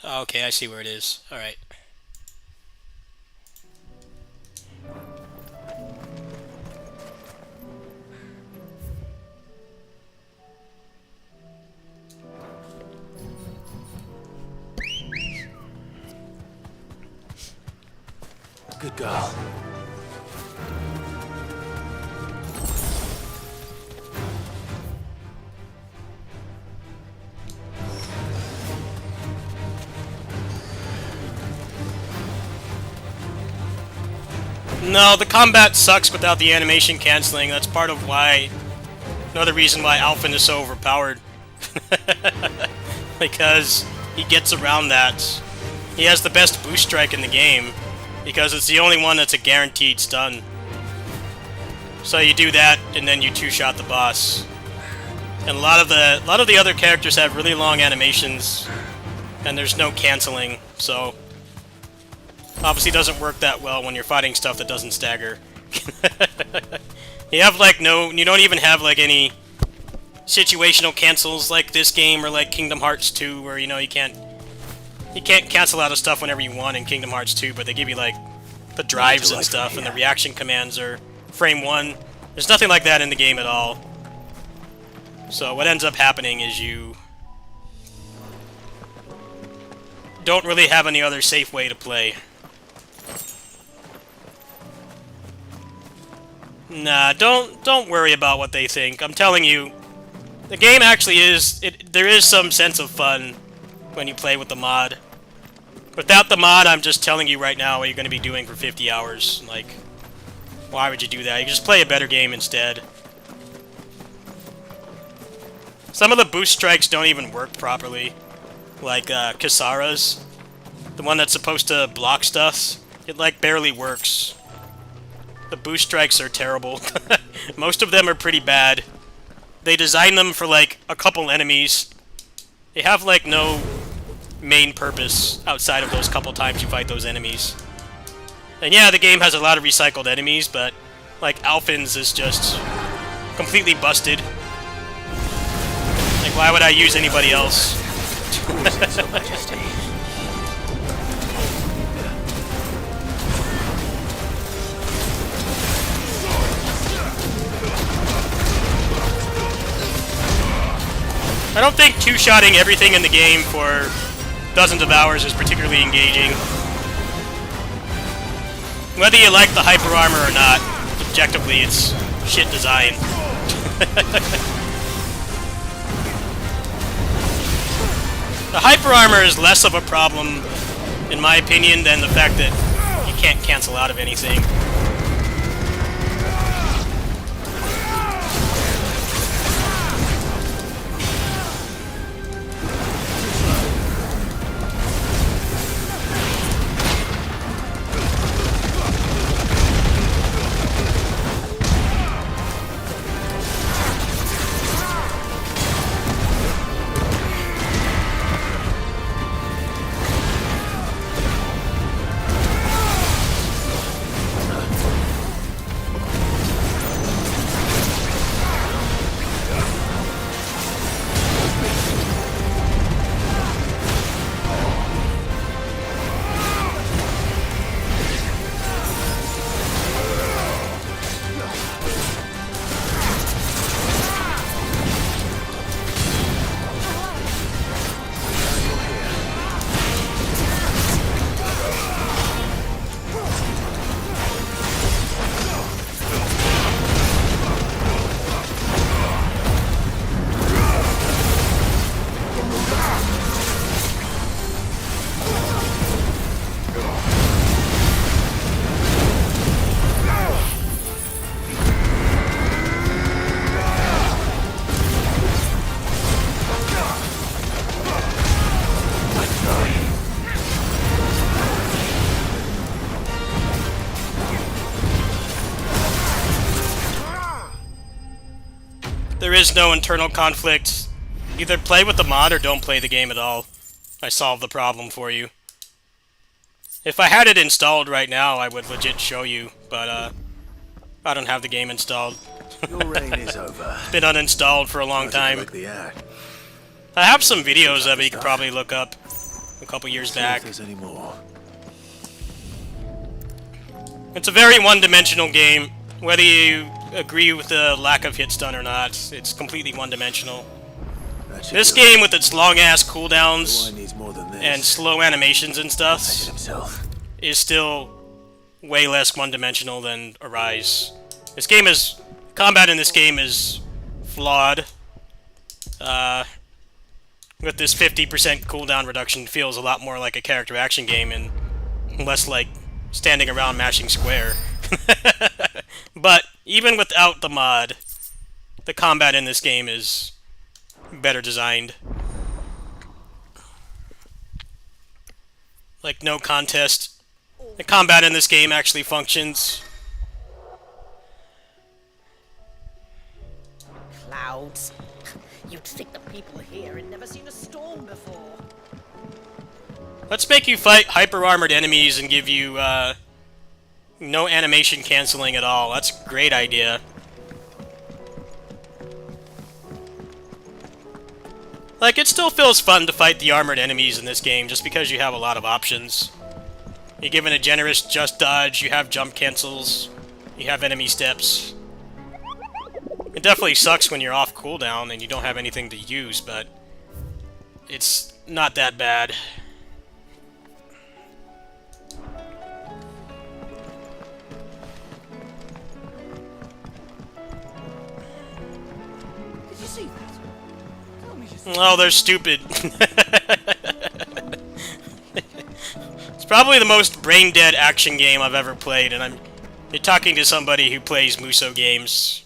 Oh, okay, I see where it is. Alright. Good girl. No, the combat sucks without the animation canceling. That's part of why... Another reason why Alphen is so overpowered. Because he gets around that. He has the best boost strike in the game. Because it's the only one that's a guaranteed stun. So you do that, and then you two-shot the boss. And a lot of the other characters have really long animations, and there's no canceling, so... Obviously doesn't work that well when you're fighting stuff that doesn't stagger. You have like you don't even have like any situational cancels like this game or like Kingdom Hearts 2 where you can't cancel out of stuff whenever you want in Kingdom Hearts 2, but they give you like the drives and stuff and the reaction commands are frame 1. There's nothing like that in the game at all. So what ends up happening is you don't really have any other safe way to play. Nah, don't worry about what they think. I'm telling you, The game actually is... there is some sense of fun when you play with the mod. Without the mod, I'm just telling you right now what you're going to be doing for 50 hours. Like, why would you do that? You just play a better game instead. Some of the boost strikes don't even work properly. Like, Kisara's. The one that's supposed to block stuff. It, like, barely works. The boost strikes are terrible. Most of them are pretty bad. They design them for, like, a couple enemies. They have, like, no main purpose outside of those couple times you fight those enemies. And yeah, the game has a lot of recycled enemies, but, like, Alphins is just completely busted. Like, why would I use anybody else? Your Majesty. I don't think two-shotting everything in the game for dozens of hours is particularly engaging. Whether you like the hyper armor or not, objectively it's shit design. The hyper armor is less of a problem, in my opinion, than the fact that you can't cancel out of anything. There is no internal conflict. Either play with the mod or don't play the game at all. I solved the problem for you. If I had it installed right now, I would legit show you, but I don't have the game installed. Your reign is over. It's been uninstalled for a long time. Like the act. I have some videos of it you could probably look up a couple years See if back. there's any more. It's a very one-dimensional game. Whether you agree with the lack of hit stun or not, it's completely one-dimensional. That should This do it. game with its long-ass The cooldowns wine needs more than this. and slow animations and stuff Take it himself. is still way less one-dimensional than Arise. This game is... combat in this game is flawed. With this 50% cooldown reduction, feels a lot more like a character action game and less like standing around mashing square. But even without the mod, the combat in this game is better designed. Like, no contest. The combat in this game actually functions. Clouds. You'd think the people here had never seen a storm before. Let's make you fight hyper-armored enemies and give you, no animation canceling at all. That's a great idea. Like, it still feels fun to fight the armored enemies in this game, just because you have a lot of options. You're given a generous just dodge, you have jump cancels, you have enemy steps. It definitely sucks when you're off cooldown and you don't have anything to use, but it's not that bad. Did you see that? Oh, they're stupid. It's probably the most brain-dead action game I've ever played, and you're talking to somebody who plays Muso games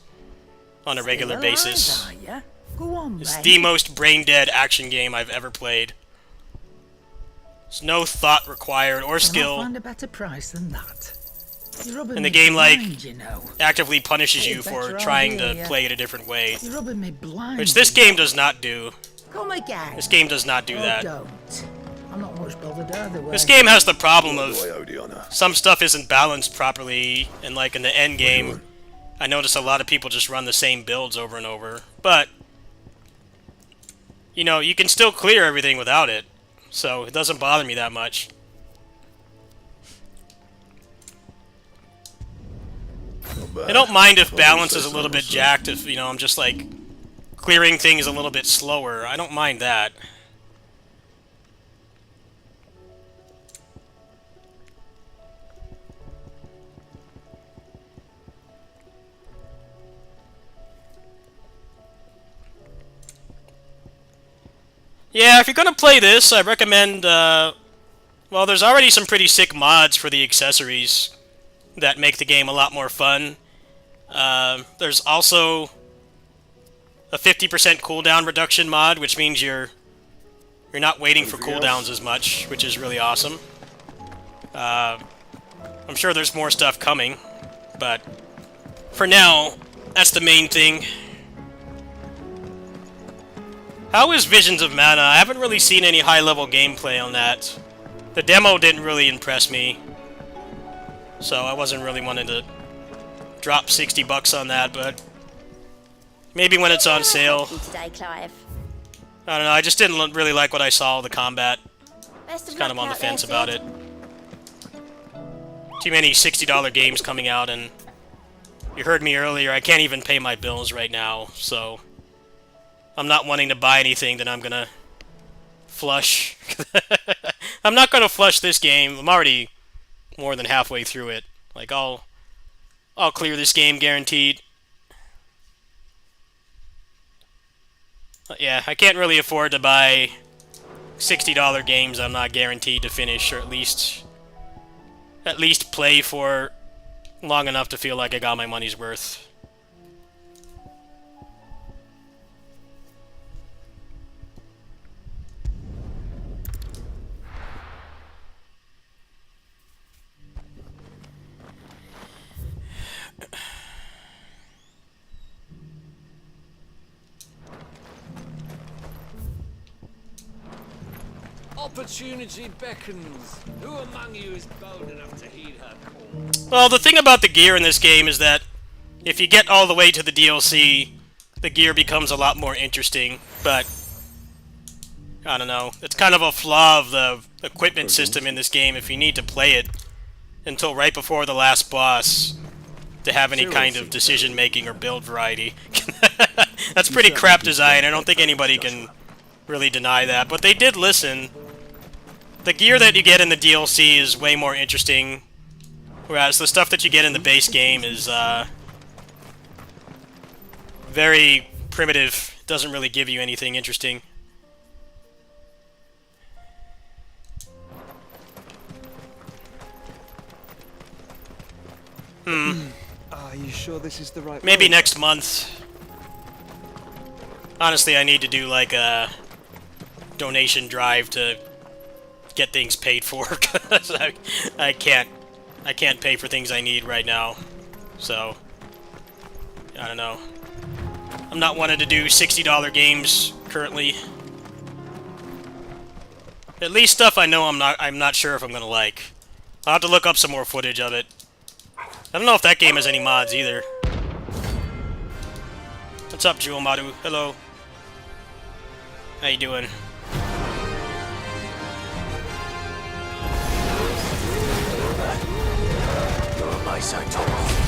on a regular basis. Yeah? Go on, It's mate. the most brain-dead action game I've ever played. There's no thought required or I'll skill, find a better price than that. You're rubbing and the me game, like, blind, you know. actively punishes you Hey, for better trying to idea, yeah. play it a different way. You're rubbing me blind. Which this you know. game does not do. Come again. This game does not do Oh, that. don't. I'm not much bothered either way. This game has the problem of I owe the honor. some stuff isn't balanced properly, and like in the end game, I notice a lot of people just run the same builds over and over. But, you know, you can still clear everything without it, so it doesn't bother me that much. I don't mind if balance is a little bit jacked, if, you know, I'm just like clearing things a little bit slower. I don't mind that. Yeah, if you're gonna play this, I recommend, well, there's already some pretty sick mods for the accessories that make the game a lot more fun. There's also a 50% cooldown reduction mod, which means you're not waiting for cooldowns as much, which is really awesome. I'm sure there's more stuff coming, but for now, that's the main thing. How is Visions of Mana? I haven't really seen any high-level gameplay on that. The demo didn't really impress me, so I wasn't really wanting to drop 60 bucks on that, but maybe when it's on sale. Today, Clive. I don't know, I just didn't really like what I saw of the combat. Best of Kind of luck on the out there, fence about Sid. it. Too many $60 games coming out, and you heard me earlier, I can't even pay my bills right now, so I'm not wanting to buy anything that I'm gonna flush. I'm not gonna flush this game. I'm already more than halfway through it. Like, I'll clear this game guaranteed. But yeah, I can't really afford to buy $60 games I'm not guaranteed to finish, or at least play for long enough to feel like I got my money's worth. Opportunity beckons. Who among you is bold enough to heed her call? Well, the thing about the gear in this game is that if you get all the way to the DLC, the gear becomes a lot more interesting, but I don't know. It's kind of a flaw of the equipment system in this game if you need to play it until right before the last boss to have any kind of decision-making or build variety. That's pretty crap design. I don't think anybody can really deny that, but they did listen. The gear that you get in the DLC is way more interesting, whereas the stuff that you get in the base game is very primitive. It doesn't really give you anything interesting. Are you sure this is the right Maybe way? next month. Honestly, I need to do like a donation drive to get things paid for, because I can't pay for things I need right now. So I don't know. I'm not wanting to do $60 games currently. At least stuff I know I'm not sure if I'm gonna like. I'll have to look up some more footage of it. I don't know if that game has any mods either. What's up, Jewel Maru? Hello. How you doing? You're on my side, Tom.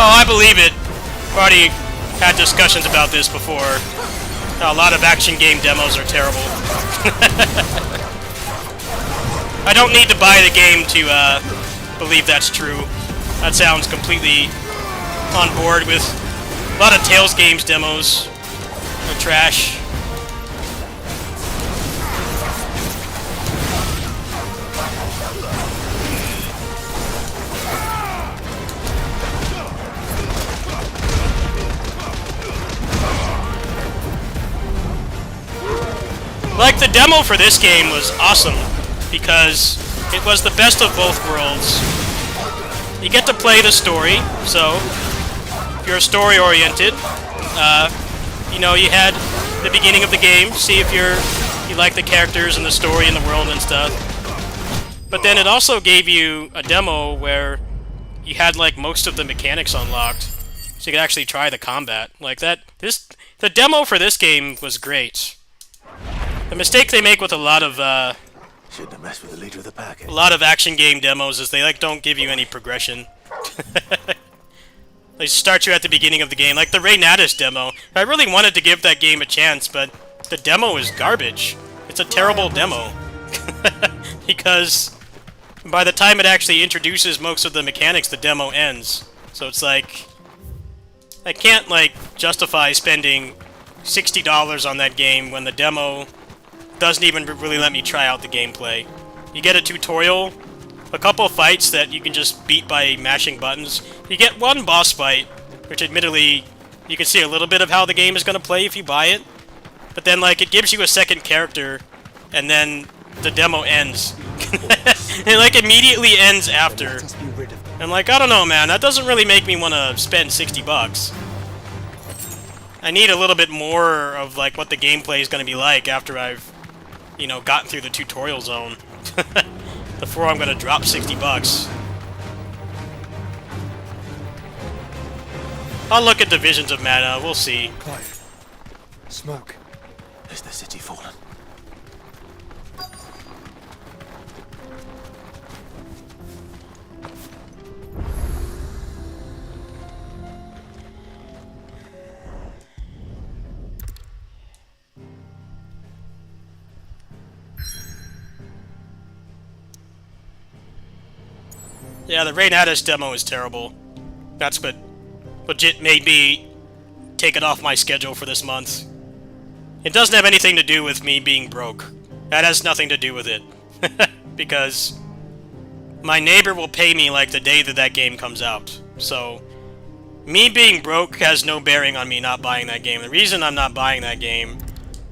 Oh, I believe it. We've already had discussions about this before. A lot of action game demos are terrible. I don't need to buy the game to believe that's true. That sounds completely on board with a lot of Tales games demos. Are trash. Like, the demo for this game was awesome, because it was the best of both worlds. You get to play the story, so if you're story-oriented, you know, you had the beginning of the game, see if you like the characters and the story and the world and stuff. But then it also gave you a demo where you had, like, most of the mechanics unlocked, so you could actually try the combat. Like, the demo for this game was great. The mistake they make with a lot of Shouldn't have messed with the leader of the pack. a lot of action game demos is they like don't give you any progression. They start you at the beginning of the game, like the Ray Natus demo. I really wanted to give that game a chance, but the demo is garbage. It's a terrible demo. Because by the time it actually introduces most of the mechanics, the demo ends. So it's like, I can't like justify spending $60 on that game when the demo doesn't even really let me try out the gameplay. You get a tutorial, a couple of fights that you can just beat by mashing buttons. You get one boss fight, which admittedly, you can see a little bit of how the game is going to play if you buy it. But then, like, it gives you a second character, and then the demo ends. It, like, immediately ends after. I'm like, I don't know, man, that doesn't really make me want to spend $60. I need a little bit more of, like, what the gameplay is going to be like after I've, you know, gotten through the tutorial zone. Before I'm going to drop $60. I'll look at Divisions of Mana, we'll see. Quiet. Smoke. Is the city fallen? Yeah, the Ray Natus demo is terrible. That's what legit made me take it off my schedule for this month. It doesn't have anything to do with me being broke. That has nothing to do with it. Because my neighbor will pay me like the day that that game comes out. So, me being broke has no bearing on me not buying that game. The reason I'm not buying that game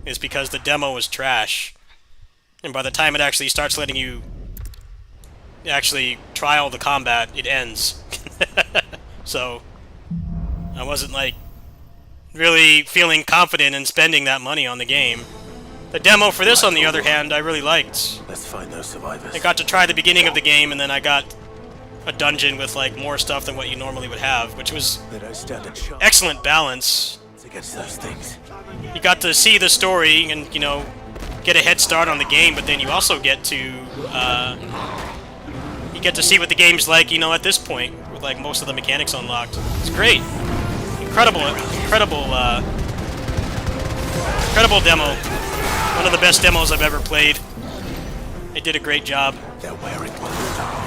is because the demo was trash. And by the time it actually starts letting you actually try all the combat, it ends. So, I wasn't, like, really feeling confident in spending that money on the game. The demo for this, on the other hand, I really liked. Let's find those survivors. I got to try the beginning of the game, and then I got a dungeon with, like, more stuff than what you normally would have, which was They don't stand a chance excellent balance. against those things. You got to see the story and, you know, get a head start on the game, but then you also get to, you get to see what the game's like, you know, at this point, with, like, most of the mechanics unlocked. It's great. Incredible demo. One of the best demos I've ever played. They did a great job. They're wearing gold armor.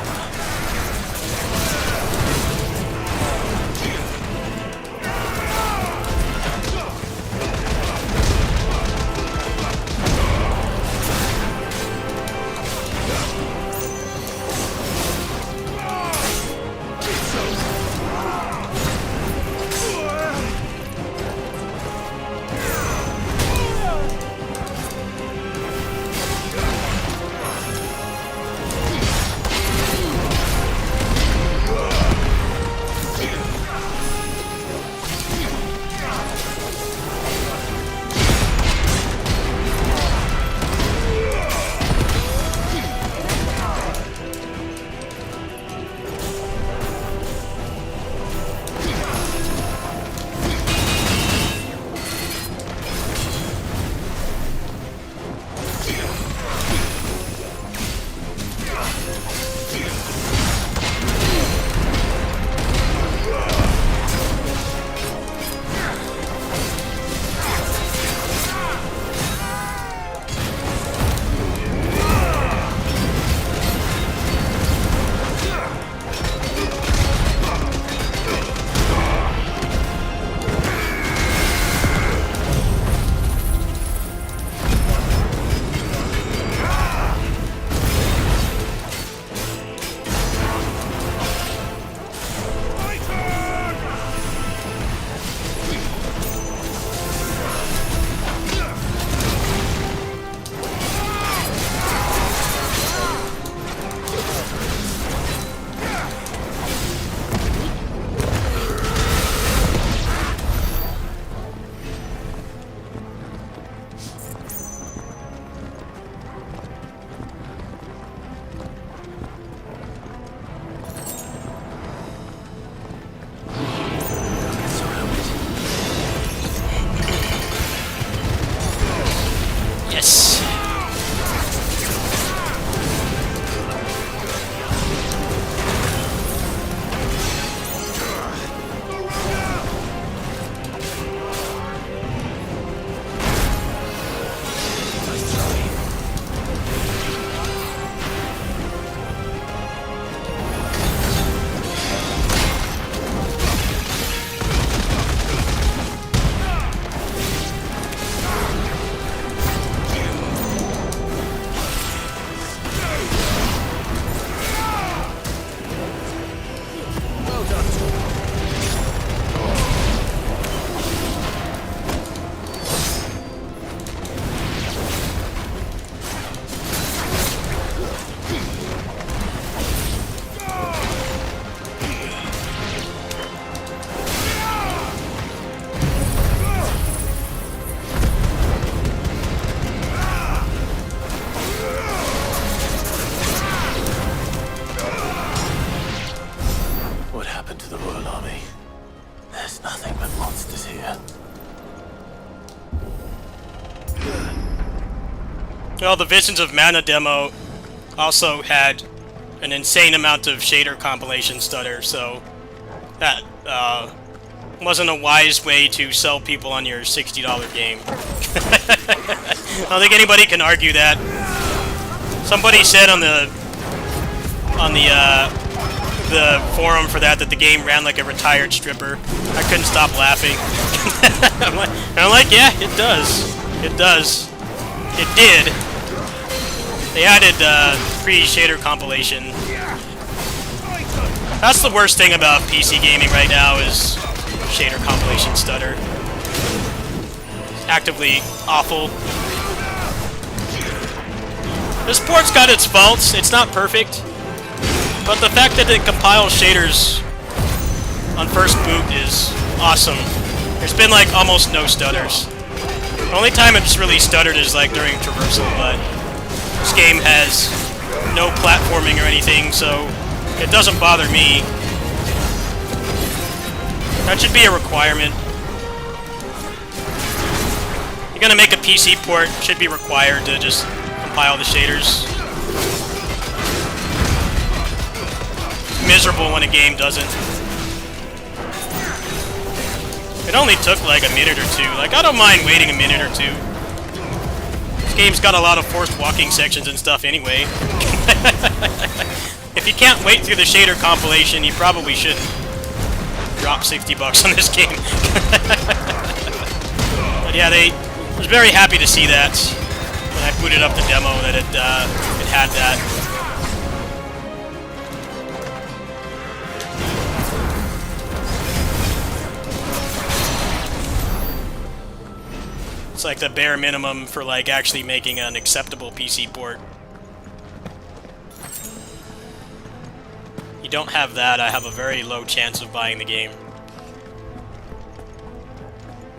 There's nothing but monsters here. Well, the Visions of Mana demo also had an insane amount of shader compilation stutter, so that wasn't a wise way to sell people on your $60 game. I don't think anybody can argue that. Somebody said on the forum for that the game ran like a retired stripper. I couldn't stop laughing. I'm like, yeah, it does. It does. It did. They added pre-shader compilation. That's the worst thing about PC gaming right now is shader compilation stutter. It's actively awful. This port's got its faults. It's not perfect. But the fact that it compiles shaders on first boot is awesome. There's been like almost no stutters. The only time it's really stuttered is like during traversal, but this game has no platforming or anything, so it doesn't bother me. That should be a requirement. You're gonna make a PC port, it should be required to just compile the shaders. It's miserable when a game doesn't. It only took like a minute or two. Like, I don't mind waiting a minute or two. This game's got a lot of forced walking sections and stuff anyway. If you can't wait through the shader compilation, you probably shouldn't drop $60 on this game. But yeah, I was very happy to see that when I booted up the demo that it had that. It's like the bare minimum for like actually making an acceptable PC port. You don't have that, I have a very low chance of buying the game.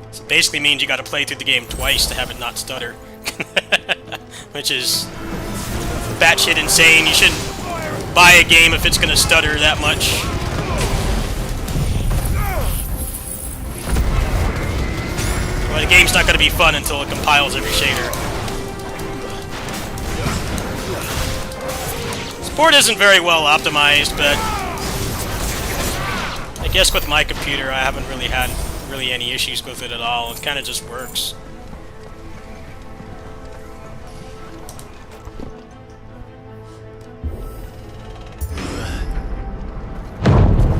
So it basically means you gotta play through the game twice to have it not stutter. Which is batshit insane. You shouldn't buy a game if it's gonna stutter that much. Well, the game's not gonna be fun until it compiles every shader. Port isn't very well optimized, but I guess with my computer I haven't really had any issues with it at all. It kind of just works.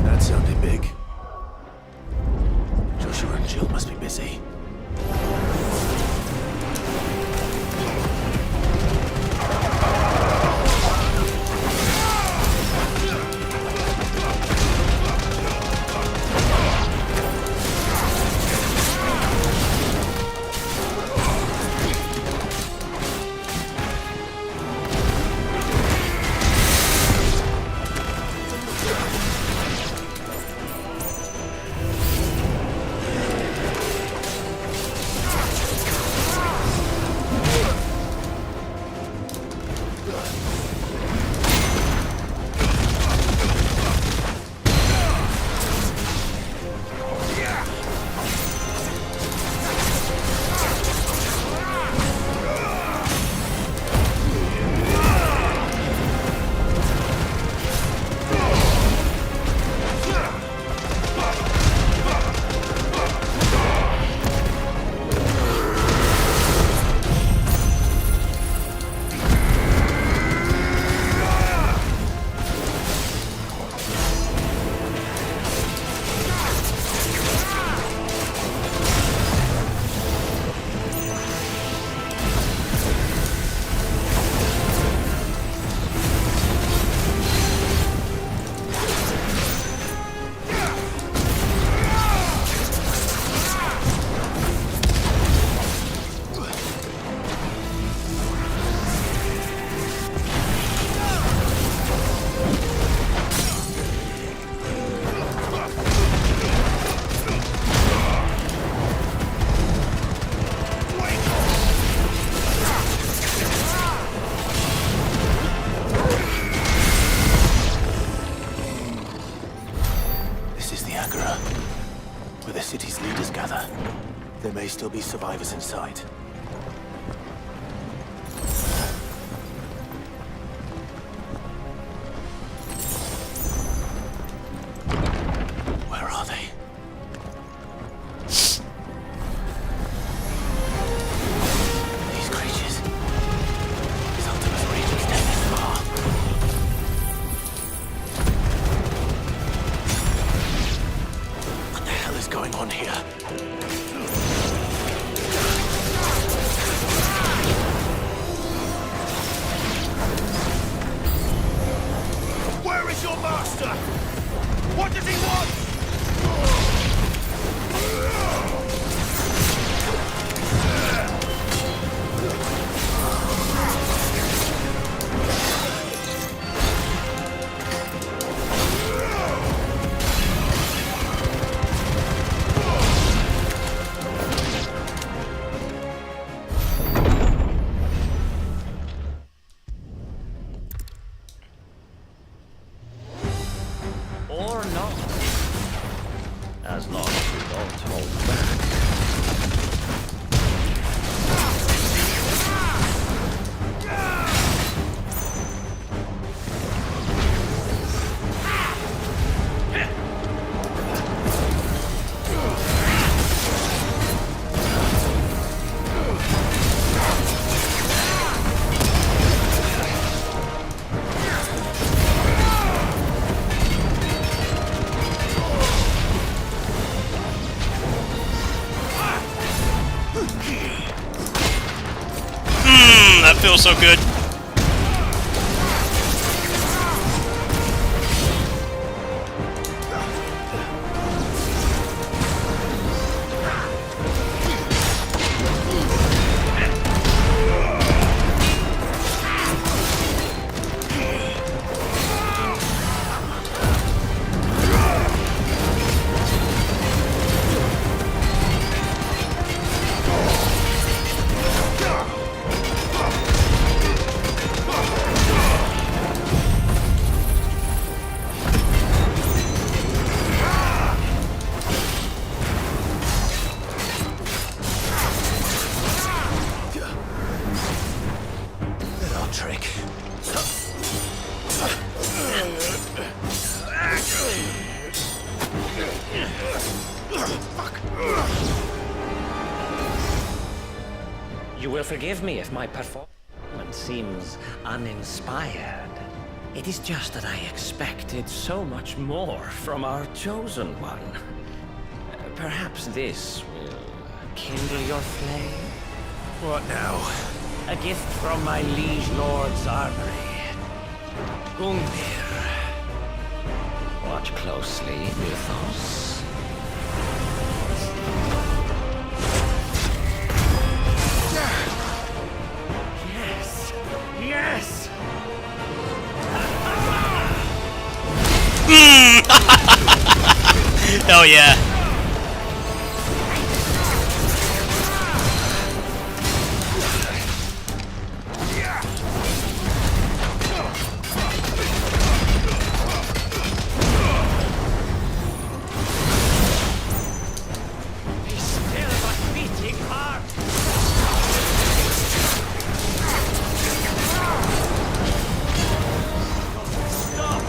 That sounded big. Joshua and Jill must be busy. where the city's leaders gather. There may still be survivors inside. Where are they? These creatures. His ultimate range extends this far. What the hell is going on here? Where is your master? What does he want? Or not. As long as you don't hold back. That feels so good. Little trick. You will forgive me if my performance seems uninspired. It is just that I expected so much more from our chosen one. Perhaps this will kindle your flame? What now? A gift from my liege lord Zarbury. Gungnir. Watch closely, Mythos. Yes! Yes! Hell yeah. He's still but beating heart. Stop!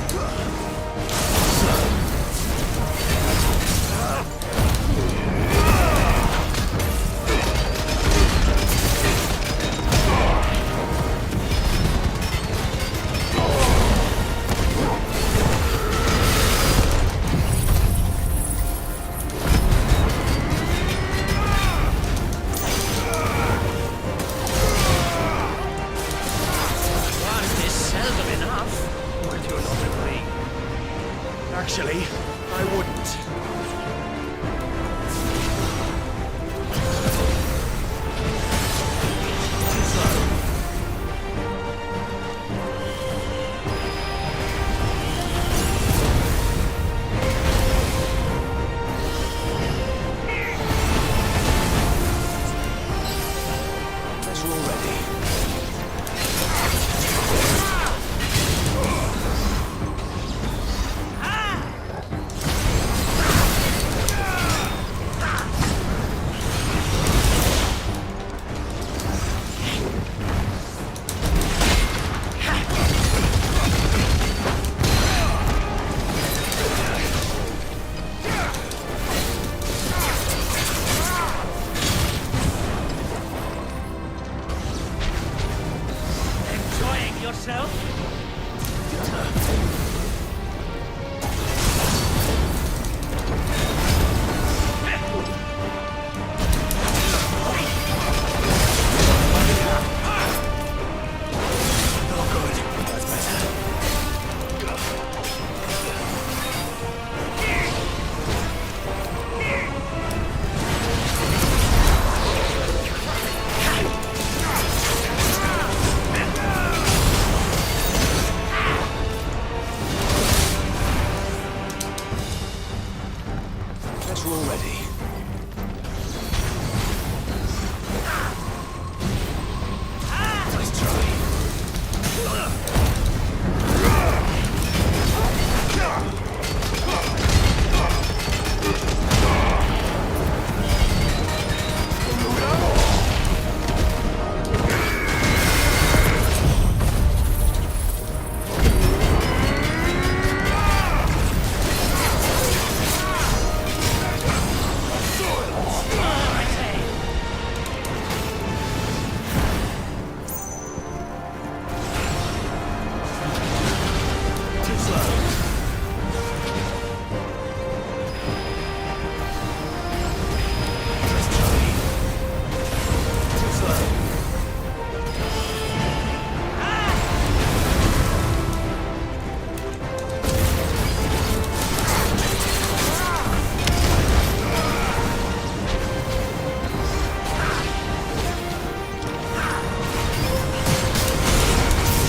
better already. Nice try.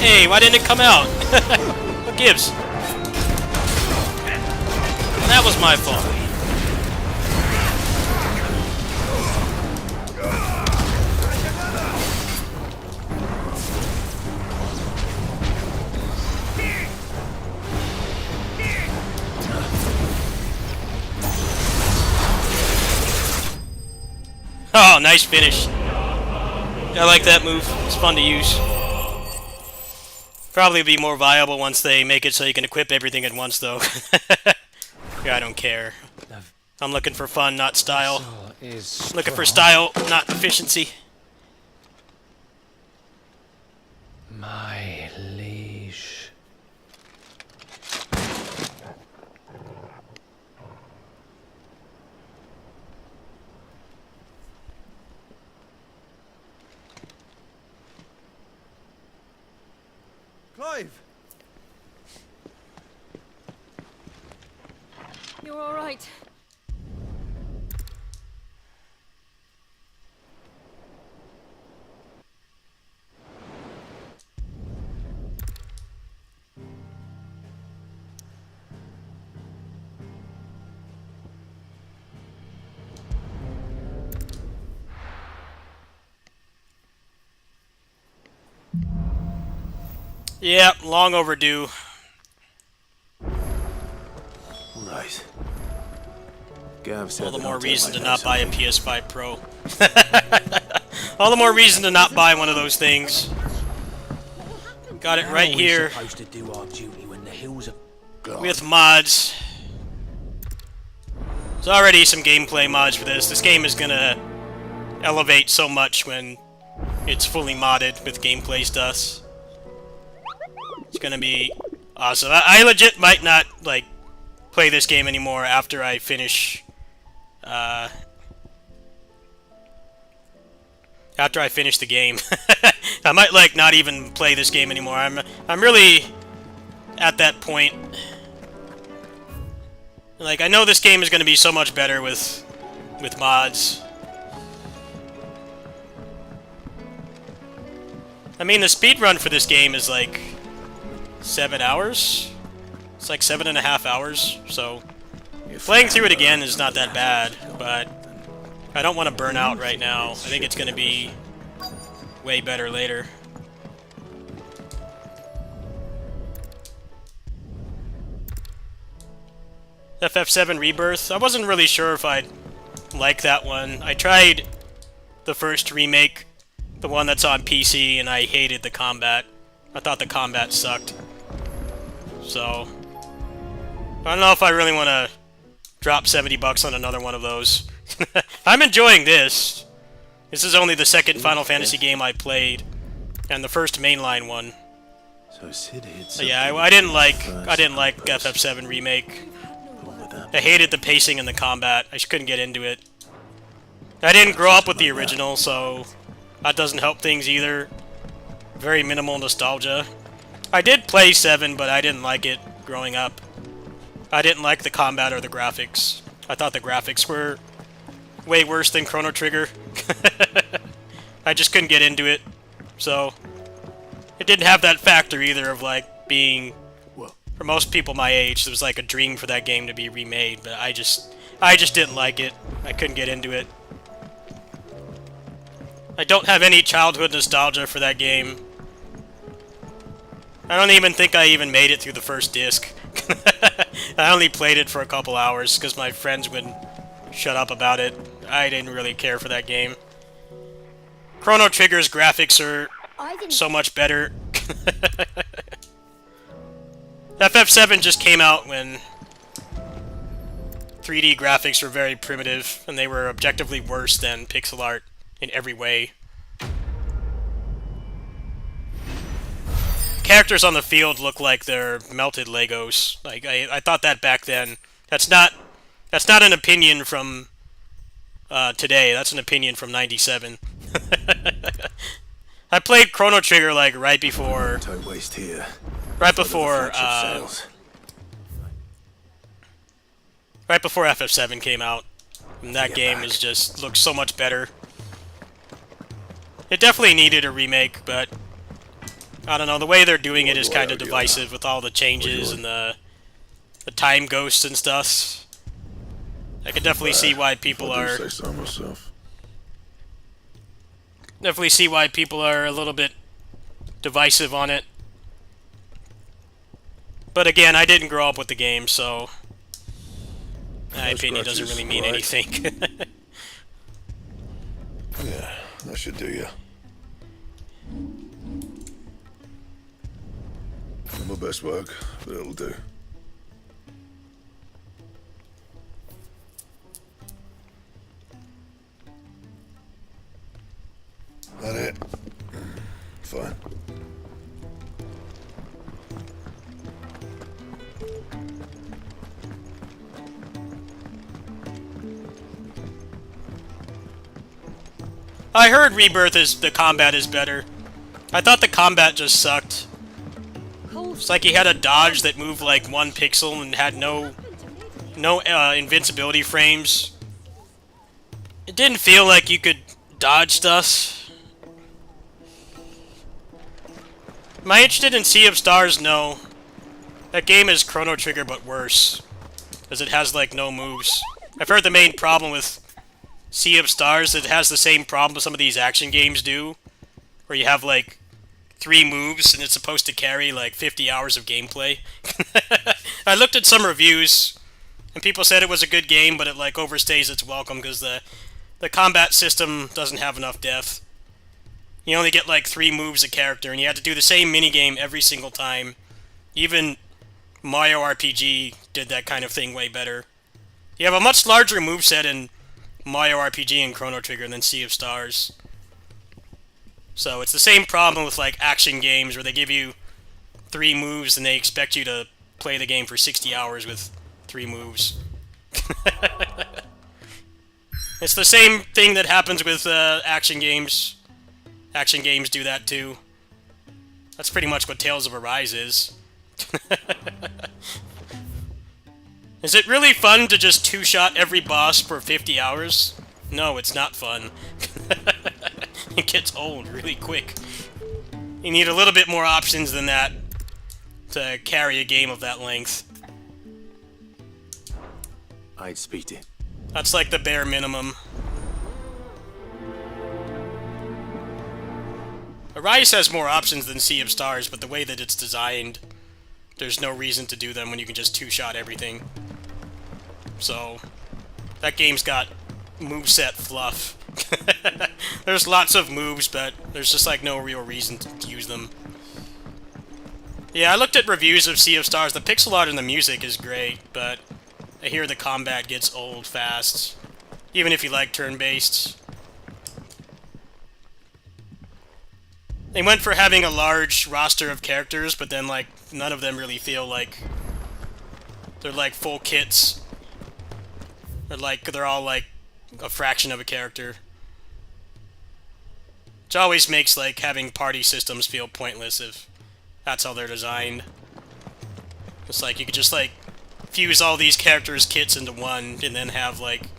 Hey, why didn't it come out? What gives? That was my fault. Oh, nice finish. I like that move. It's fun to use. Probably be more viable once they make it so you can equip everything at once, though. Yeah, I don't care. I'm looking for fun, not style. Looking for style, not efficiency. My liege. Clive! You're all right. Yeah, long overdue. Right. Gav said All the that more I'll take reason my to not place buy a on it. PS5 Pro. All the more reason to not buy one of those things. Got it right here Supposed to do our duty when the hills are with mods. There's already some gameplay mods for this. This game is gonna elevate so much when it's fully modded with gameplay stuff. It's gonna be awesome. I legit might not, like, play this game anymore after I finish, after I finish the game. I might, like, not even play this game anymore. I'm really at that point. Like, I know this game is gonna be so much better with mods. I mean, the speedrun for this game is, like, 7 hours? It's like 7.5 hours, so playing through it again is not that bad, but I don't want to burn out right now. I think it's going to be way better later. FF7 Rebirth, I wasn't really sure if I'd like that one. I tried the first remake, the one that's on PC, and I hated the combat. I thought the combat sucked. So I don't know if I really want to drop 70 bucks on another one of those. I'm enjoying this. This is only the second Final Fantasy game I played, and the first mainline one. So Sid hit Yeah, I didn't like FF7 Remake. I hated the pacing and the combat. I just couldn't get into it. I didn't grow up with the original, so that doesn't help things either. Very minimal nostalgia. I did play 7, but I didn't like it growing up. I didn't like the combat or the graphics. I thought the graphics were way worse than Chrono Trigger. I just couldn't get into it. So it didn't have that factor either of, like, being, for most people my age, it was like a dream for that game to be remade, but I I just didn't like it. I couldn't get into it. I don't have any childhood nostalgia for that game. I don't even think I even made it through the first disc. I only played it for a couple hours because my friends wouldn't shut up about it. I didn't really care for that game. Chrono Trigger's graphics are so much better. FF7 just came out when 3D graphics were very primitive, and they were objectively worse than pixel art in every way. Characters on the field look like they're melted Legos. Like I thought that back then. That's not an opinion from today. That's an opinion from '97. I played Chrono Trigger like right before. Don't waste here. Right before FF7 came out, and that game was just looks so much better. It definitely needed a remake, but I don't know, the way they're doing it is kind of divisive with all the changes and the time ghosts and stuff. I can definitely see why people are definitely see why people are a little bit divisive on it. But again, I didn't grow up with the game, so my opinion doesn't really mean anything. Yeah, that should do you. Not my best work, but it'll do. That it? Fine. I heard Rebirth the combat is better. I thought the combat just sucked. It's like he had a dodge that moved like 1 pixel and had no invincibility frames. It didn't feel like you could dodge stuff. Am I interested in Sea of Stars? No. That game is Chrono Trigger but worse, because it has like no moves. I've heard the main problem with Sea of Stars, it has the same problem some of these action games do, where you have like 3 moves and it's supposed to carry like 50 hours of gameplay. I looked at some reviews and people said it was a good game, but it like overstays its welcome because the combat system doesn't have enough depth. You only get like 3 moves a character and you have to do the same minigame every single time. Even Mario RPG did that kind of thing way better. You have a much larger moveset in Mario RPG and Chrono Trigger than Sea of Stars. So it's the same problem with like action games where they give you 3 moves and they expect you to play the game for 60 hours with 3 moves. It's the same thing that happens with action games. Action games do that too. That's pretty much what Tales of Arise is. Is it really fun to just 2-shot every boss for 50 hours? No, it's not fun. It gets old really quick. You need a little bit more options than that to carry a game of that length. I'd speak it. That's like the bare minimum. Arise has more options than Sea of Stars, but the way that it's designed, there's no reason to do them when you can just 2-shot everything. So, that game's got moveset fluff. There's lots of moves, but there's just like no real reason to use them. Yeah, I looked at reviews of Sea of Stars. The pixel art and the music is great, but I hear the combat gets old fast, even if you like turn-based. They went for having a large roster of characters, but then like none of them really feel like they're like full kits. They're all like a fraction of a character. Which always makes like having party systems feel pointless if that's how they're designed. It's like you could just like fuse all these characters' kits into one and then have like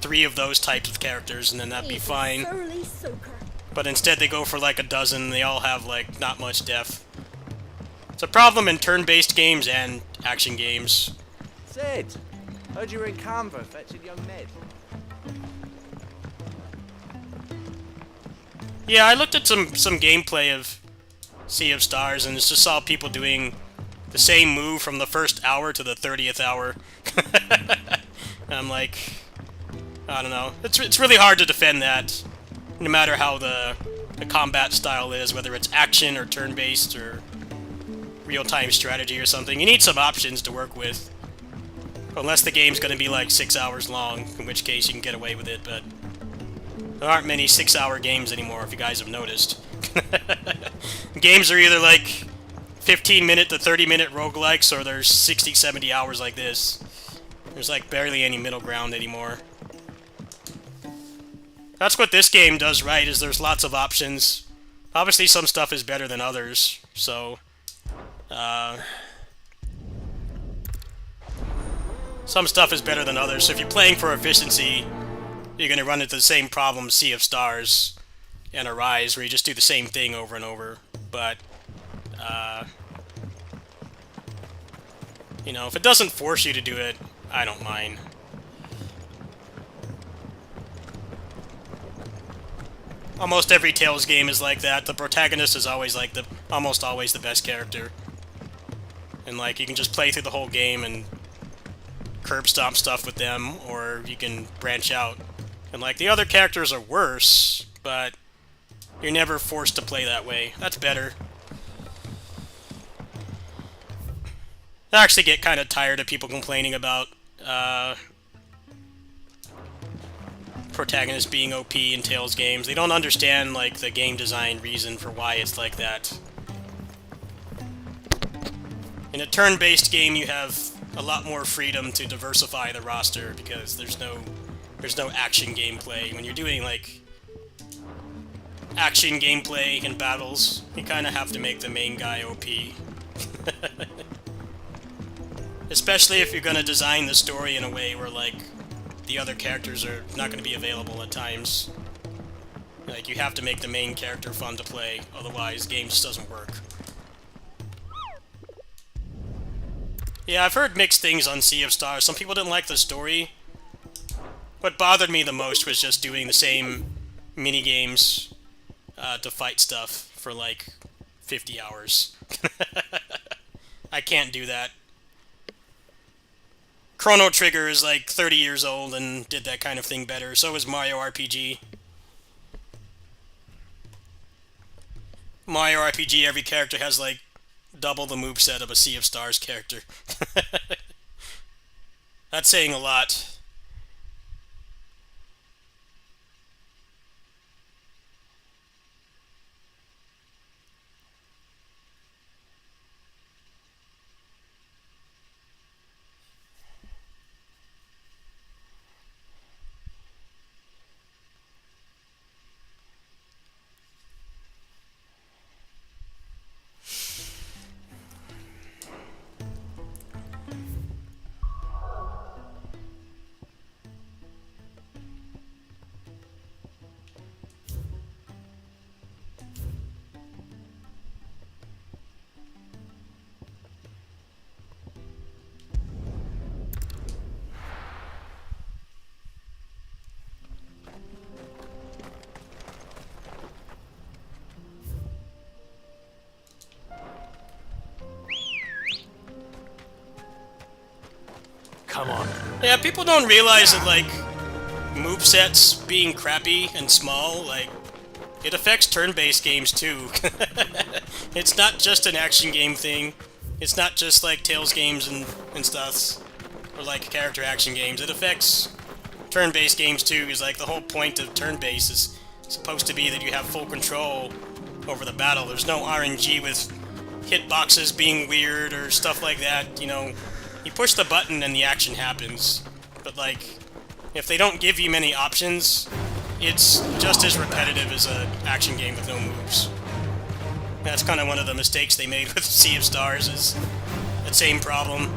3 of those types of characters and then that'd be fine. But instead they go for like a dozen, they all have like not much depth. It's a problem in turn-based games and action games. Sid, Heard you were in Canva fetching young Ned. Yeah, I looked at some gameplay of Sea of Stars and just saw people doing the same move from the first hour to the 30th hour. I'm like, I don't know. It's really hard to defend that, no matter how the combat style is, whether it's action or turn-based or real-time strategy or something. You need some options to work with. Unless the game's going to be like 6 hours long, in which case you can get away with it, but there aren't many 6-hour games anymore, if you guys have noticed. Games are either like 15-minute to 30-minute roguelikes, or there's 60, 70 hours like this. There's like barely any middle ground anymore. That's what this game does right, is there's lots of options. Obviously some stuff is better than others, so... some stuff is better than others, so if you're playing for efficiency, you're going to run into the same problem Sea of Stars and Arise, where you just do the same thing over and over. But, you know, if it doesn't force you to do it, I don't mind. Almost every Tales game is like that. The protagonist is always like almost always the best character. And like, you can just play through the whole game and curb stomp stuff with them, or you can branch out. And like, the other characters are worse, but you're never forced to play that way. That's better. I actually get kind of tired of people complaining about protagonists being OP in Tales games. They don't understand like the game design reason for why it's like that. In a turn-based game, you have a lot more freedom to diversify the roster because there's no action gameplay. When you're doing like action gameplay in battles, you kind of have to make the main guy OP. Especially if you're going to design the story in a way where like the other characters are not going to be available at times. Like, you have to make the main character fun to play, otherwise the game just doesn't work. Yeah, I've heard mixed things on Sea of Stars. Some people didn't like the story. What bothered me the most was just doing the same mini-games to fight stuff for like 50 hours. I can't do that. Chrono Trigger is like 30 years old and did that kind of thing better. So is Mario RPG. Mario RPG, every character has like double the moveset of a Sea of Stars character. That's saying a lot. Come on. Yeah, people don't realize that, like, movesets being crappy and small, like, it affects turn-based games, too. It's not just an action game thing. It's not just, like, Tales games and stuff, or, like, character action games. It affects turn-based games, too, because, like, the whole point of turn-based is supposed to be that you have full control over the battle. There's no RNG with hitboxes being weird or stuff like that, you know. You push the button and the action happens, but like, if they don't give you many options, it's just as repetitive as an action game with no moves. That's kind of one of the mistakes they made with Sea of Stars, is that same problem.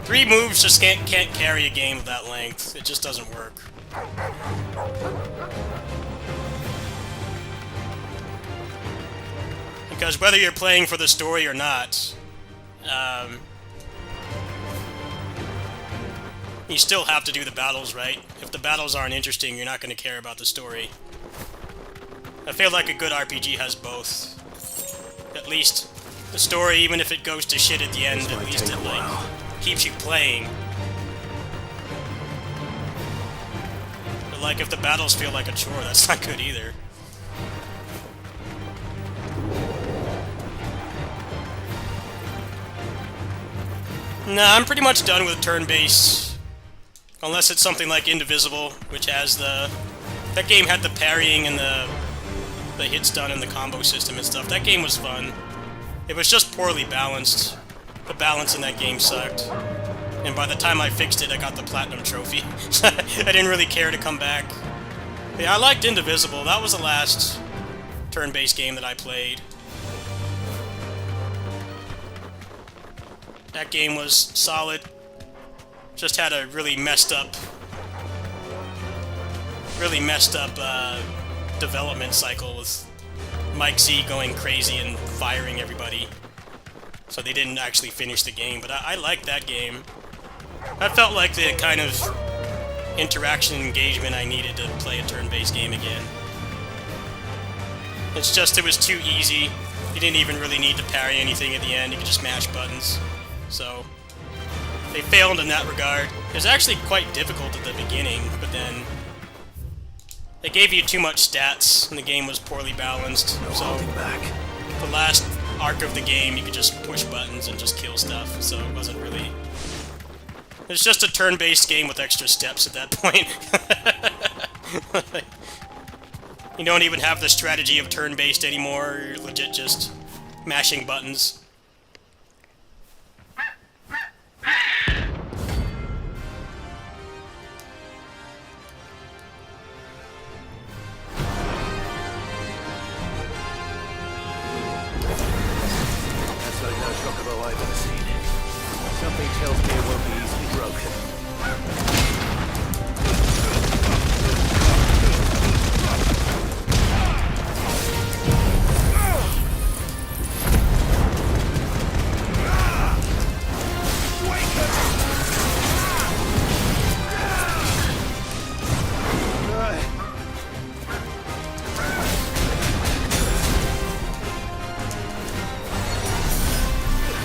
3 moves just can't carry a game of that length. It just doesn't work. Because whether you're playing for the story or not, you still have to do the battles right. If the battles aren't interesting, you're not going to care about the story. I feel like a good RPG has both. At least the story, even if it goes to shit at the end, at least it like keeps you playing. But like if the battles feel like a chore, that's not good either. Nah, I'm pretty much done with turn-based. Unless it's something like Indivisible, which has the... That game had the parrying and the hit stun and the combo system and stuff. That game was fun. It was just poorly balanced. The balance in that game sucked. And by the time I fixed it, I got the Platinum Trophy. I didn't really care to come back. Yeah, I liked Indivisible. That was the last turn-based game that I played. That game was solid. Just had a really messed up development cycle with Mike Z going crazy and firing everybody. So they didn't actually finish the game, but I liked that game. That felt like the kind of interaction and engagement I needed to play a turn-based game again. It's just it was too easy. You didn't even really need to parry anything at the end. You could just mash buttons. So they failed in that regard. It was actually quite difficult at the beginning, but then they gave you too much stats, and the game was poorly balanced. So the last arc of the game, you could just push buttons and just kill stuff. So it wasn't really... It's just a turn-based game with extra steps at that point. You don't even have the strategy of turn-based anymore. You're legit just mashing buttons. That's like no chocobo I've ever seen. Something tells me it won't be easily broken.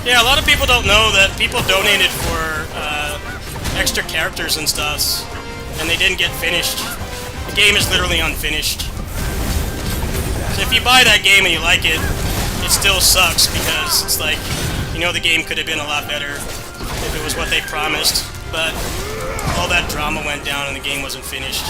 Yeah, a lot of people don't know that people donated for extra characters and stuff, and they didn't get finished. The game is literally unfinished. So if you buy that game and you like it, it still sucks because it's like, you know, the game could have been a lot better if it was what they promised, but all that drama went down and the game wasn't finished.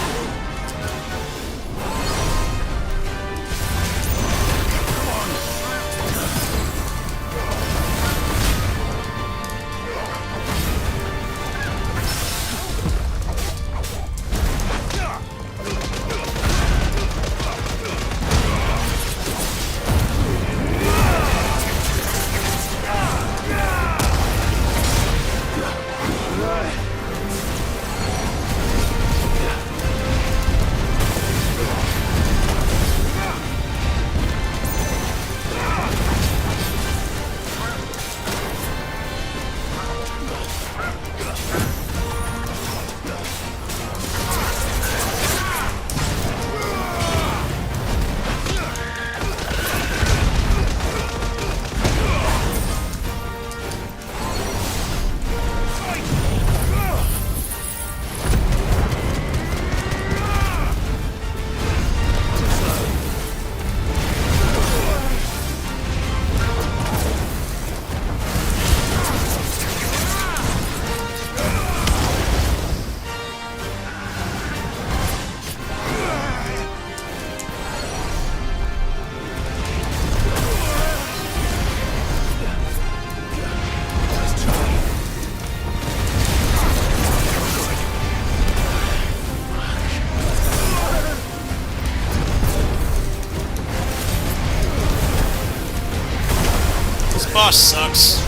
Boss sucks.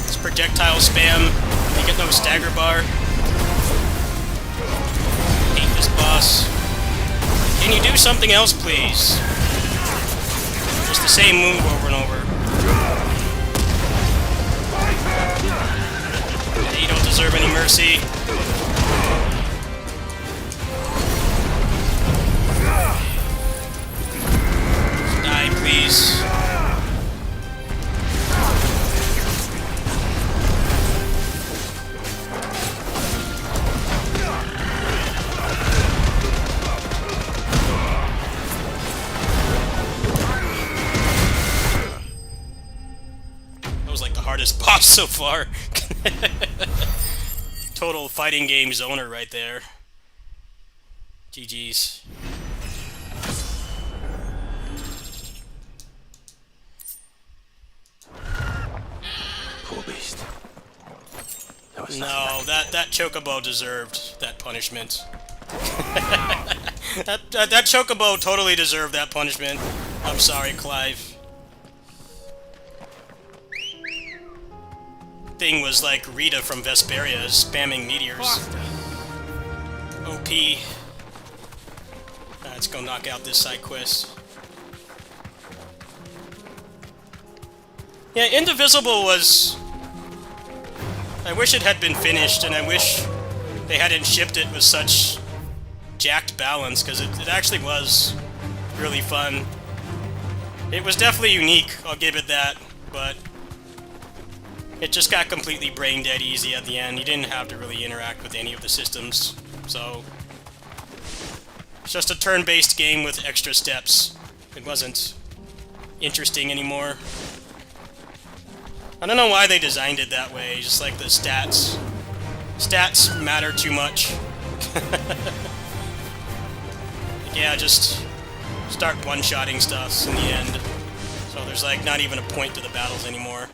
It's projectile spam. You get no stagger bar. Hate this boss. Can you do something else, please? Just the same move over and over. Yeah, you don't deserve any mercy. Die, please. That was like the hardest boss so far. Total fighting game zoner right there. GG's. Poor beast. No, that chocobo deserved that punishment. that chocobo totally deserved that punishment. I'm sorry, Clive. Thing was like Rita from Vesperia spamming meteors. OP. Let's go knock out this side quest. Yeah, Indivisible was... I wish it had been finished, and I wish they hadn't shipped it with such jacked balance, because it actually was really fun. It was definitely unique, I'll give it that, but it just got completely brain dead easy at the end. You didn't have to really interact with any of the systems, so it's just a turn-based game with extra steps. It wasn't interesting anymore. I don't know why they designed it that way, just like the stats. Stats matter too much. Yeah, just start one-shotting stuff in the end. So there's like not even a point to the battles anymore.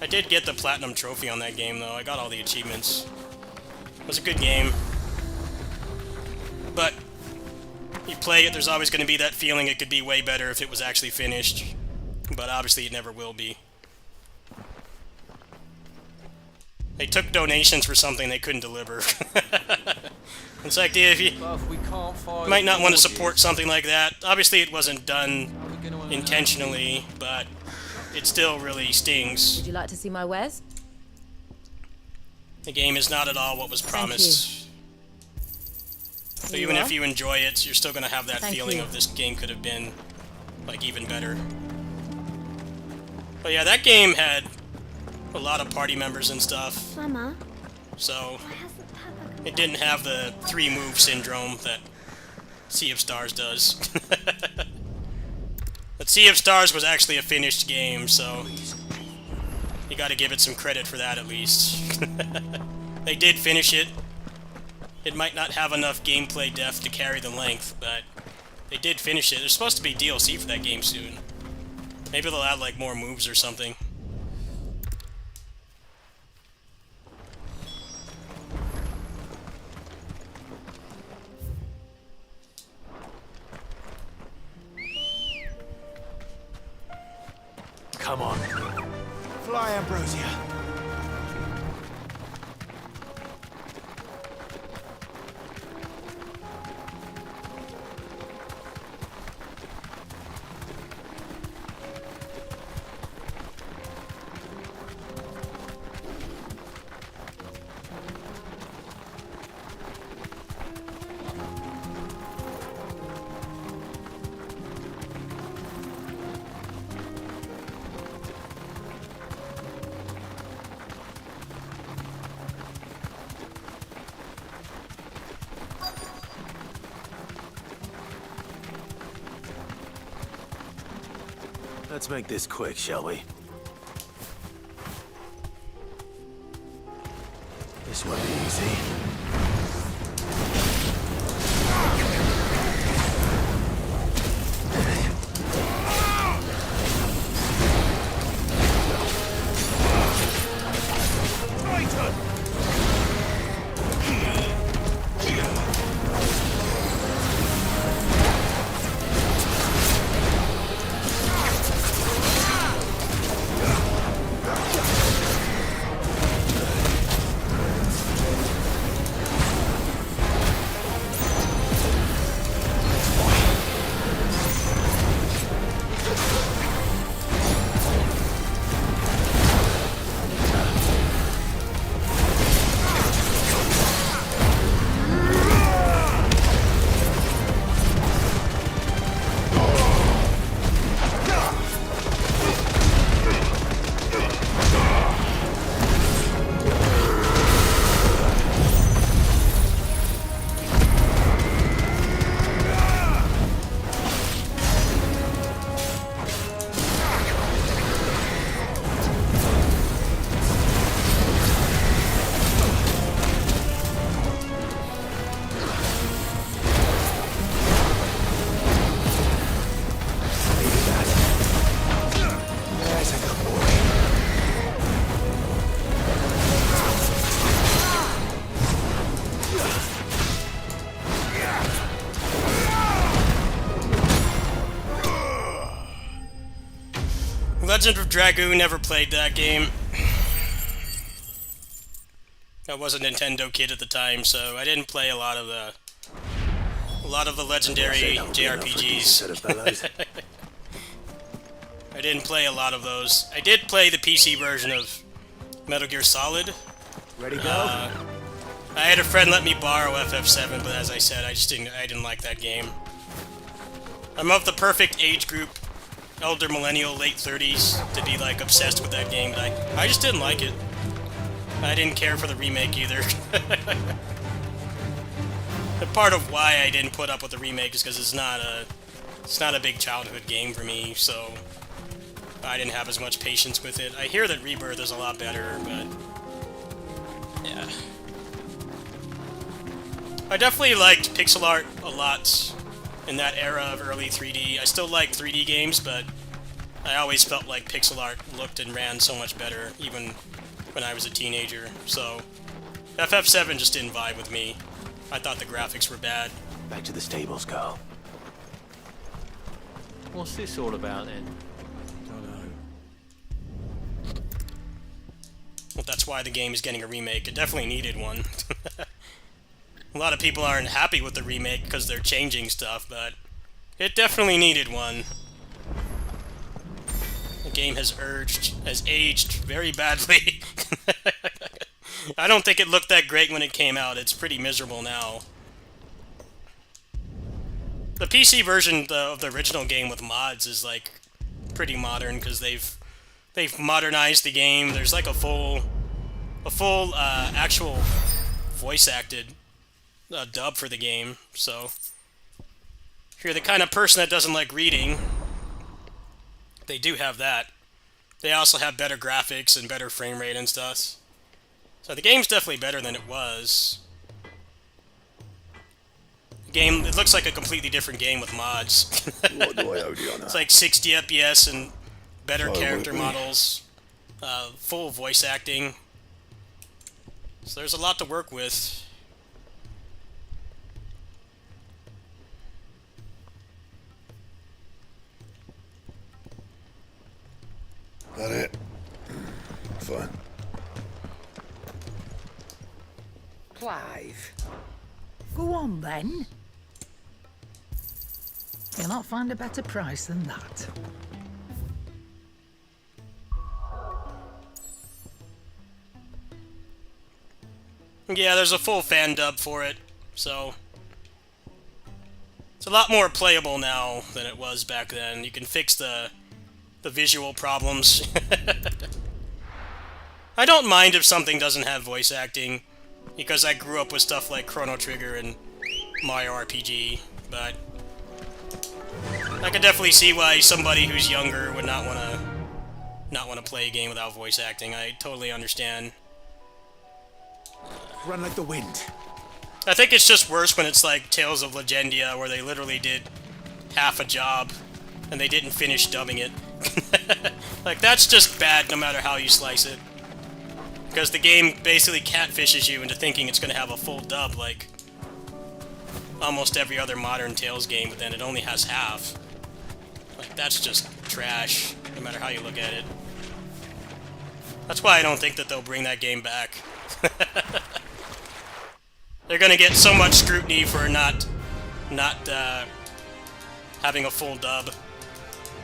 I did get the Platinum Trophy on that game though, I got all the achievements. It was a good game. But you play it, there's always going to be that feeling it could be way better if it was actually finished. But obviously it never will be. They took donations for something they couldn't deliver. It's like, if you might not want to support something like that. Obviously it wasn't done intentionally, but it still really stings. Would you like to see my wares? The game is not at all what was promised. So even if you enjoy it, you're still going to have that feeling of this game could have been, like, even better. But yeah, that game had a lot of party members and stuff. Mama. So it didn't have the 3-move syndrome that Sea of Stars does. But Sea of Stars was actually a finished game, so you gotta give it some credit for that at least. They did finish it. It might not have enough gameplay depth to carry the length, but they did finish it. There's supposed to be DLC for that game soon. Maybe they'll add like more moves or something. Come on. Fly, Ambrosia. Let's make this quick, shall we? This won't be easy. Legend of Dragoon, never played that game. I was a Nintendo kid at the time, so I didn't play a lot of the legendary JRPGs. I didn't play a lot of those. I did play the PC version of Metal Gear Solid. Ready to go? I had a friend let me borrow FF7, but as I said, I didn't like that game. I'm of the perfect age group, elder millennial, late 30s, to be like obsessed with that game, but I just didn't like it. I didn't care for the remake either. The part of why I didn't put up with the remake is because it's not a big childhood game for me, so I didn't have as much patience with it. I hear that Rebirth is a lot better, but yeah. I definitely liked pixel art a lot in that era of early 3D. I still like 3D games, but I always felt like pixel art looked and ran so much better, even when I was a teenager. So FF7 just didn't vibe with me. I thought the graphics were bad. Back to the stables, go. What's this all about then? Well, that's why the game is getting a remake. It definitely needed one. A lot of people aren't happy with the remake because they're changing stuff, but it definitely needed one. The game has aged very badly. I don't think it looked that great when it came out. It's pretty miserable now. The PC version of the original game with mods is like pretty modern because they've modernized the game. There's like a full actual voice acted dub for the game. So if you're the kind of person that doesn't like reading, they do have that. They also have better graphics and better frame rate and stuff. So the game's definitely better than it was. The game, it looks like a completely different game with mods. What do I owe you on that? It's like 60 FPS and better character models, full voice acting. So there's a lot to work with. That it? Fine. Clive. Go on then. You'll not find a better price than that. Yeah, there's a full fan dub for it, so it's a lot more playable now than it was back then. You can fix the visual problems. I don't mind if something doesn't have voice acting, because I grew up with stuff like Chrono Trigger and Mario RPG, but I could definitely see why somebody who's younger would not want to play a game without voice acting. I totally understand. Run like the wind. I think it's just worse when it's like Tales of Legendia, where they literally did half a job and they didn't finish dubbing it. Like, that's just bad no matter how you slice it. Because the game basically catfishes you into thinking it's going to have a full dub like almost every other modern Tales game, but then it only has half. Like, that's just trash, no matter how you look at it. That's why I don't think that they'll bring that game back. They're gonna get so much scrutiny for not having a full dub.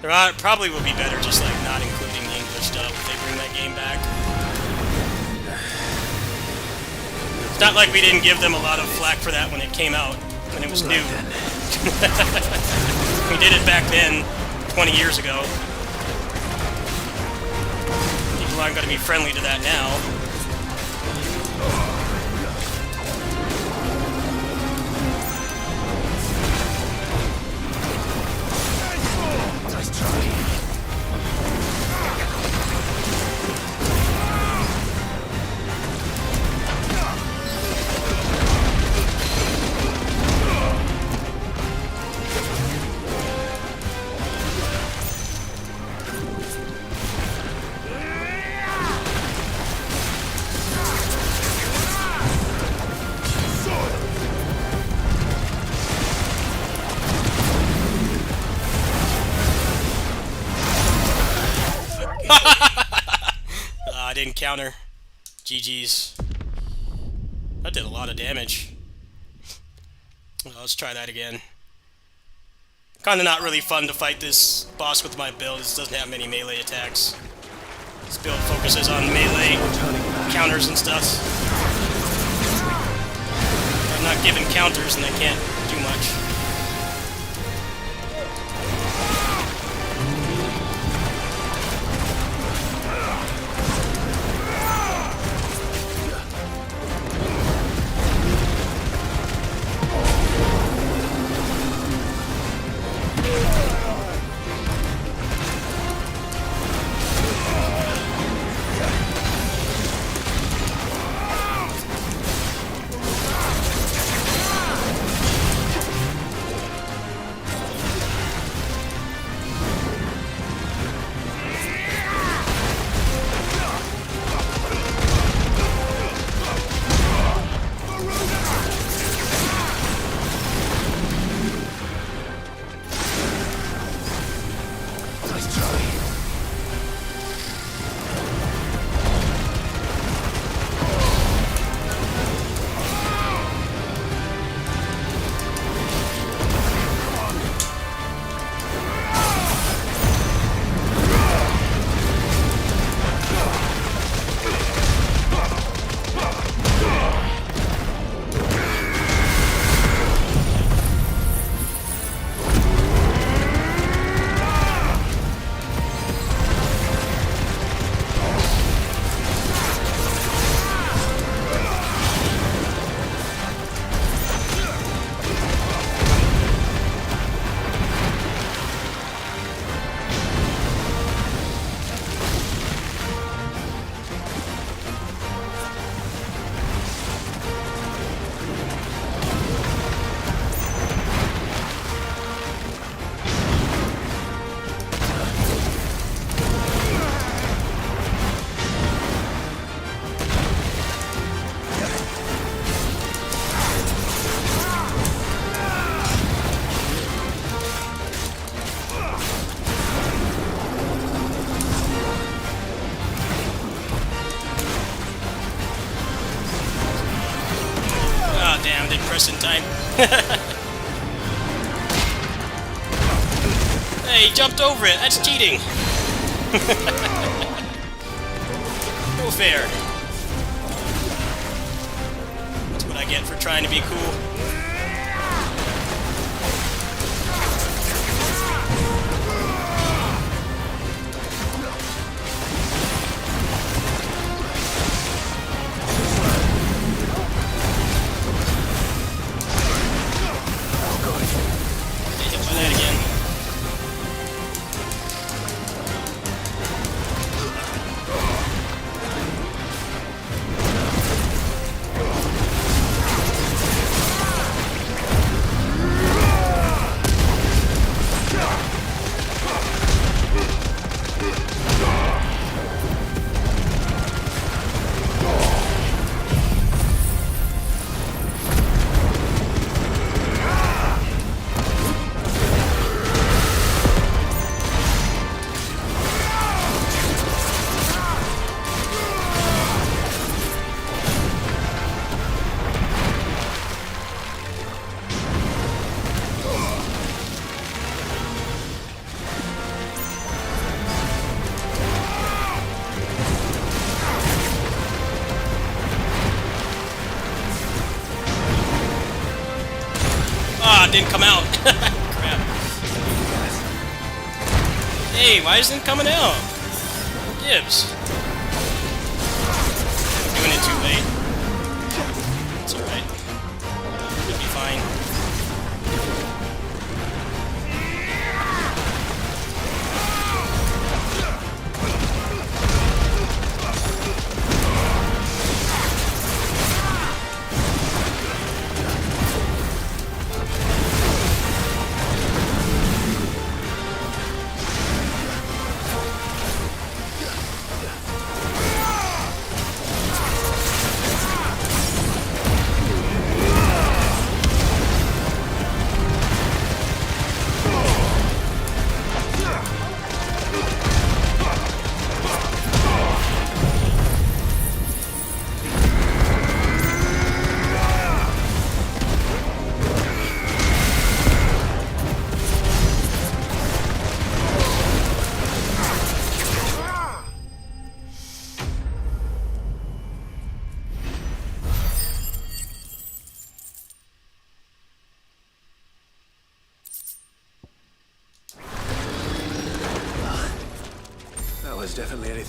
There probably will be better just like not including the English dub if they bring that game back. It's not like we didn't give them a lot of flack for that when it came out, when it was new. We did it back then, 20 years ago. People aren't gonna be friendly to that now. I didn't counter. GG's. That did a lot of damage. Well, let's try that again. Kinda not really fun to fight this boss with my build. This doesn't have many melee attacks. This build focuses on melee counters and stuff. I'm not given counters and I can't do much. Damn, didn't press in time. Hey, he jumped over it. That's cheating. No fair. That's what I get for trying to be cool. Didn't come out. Crap. Hey, why isn't it coming out? Gibbs. I'm doing it too late. It's alright. It'll be fine.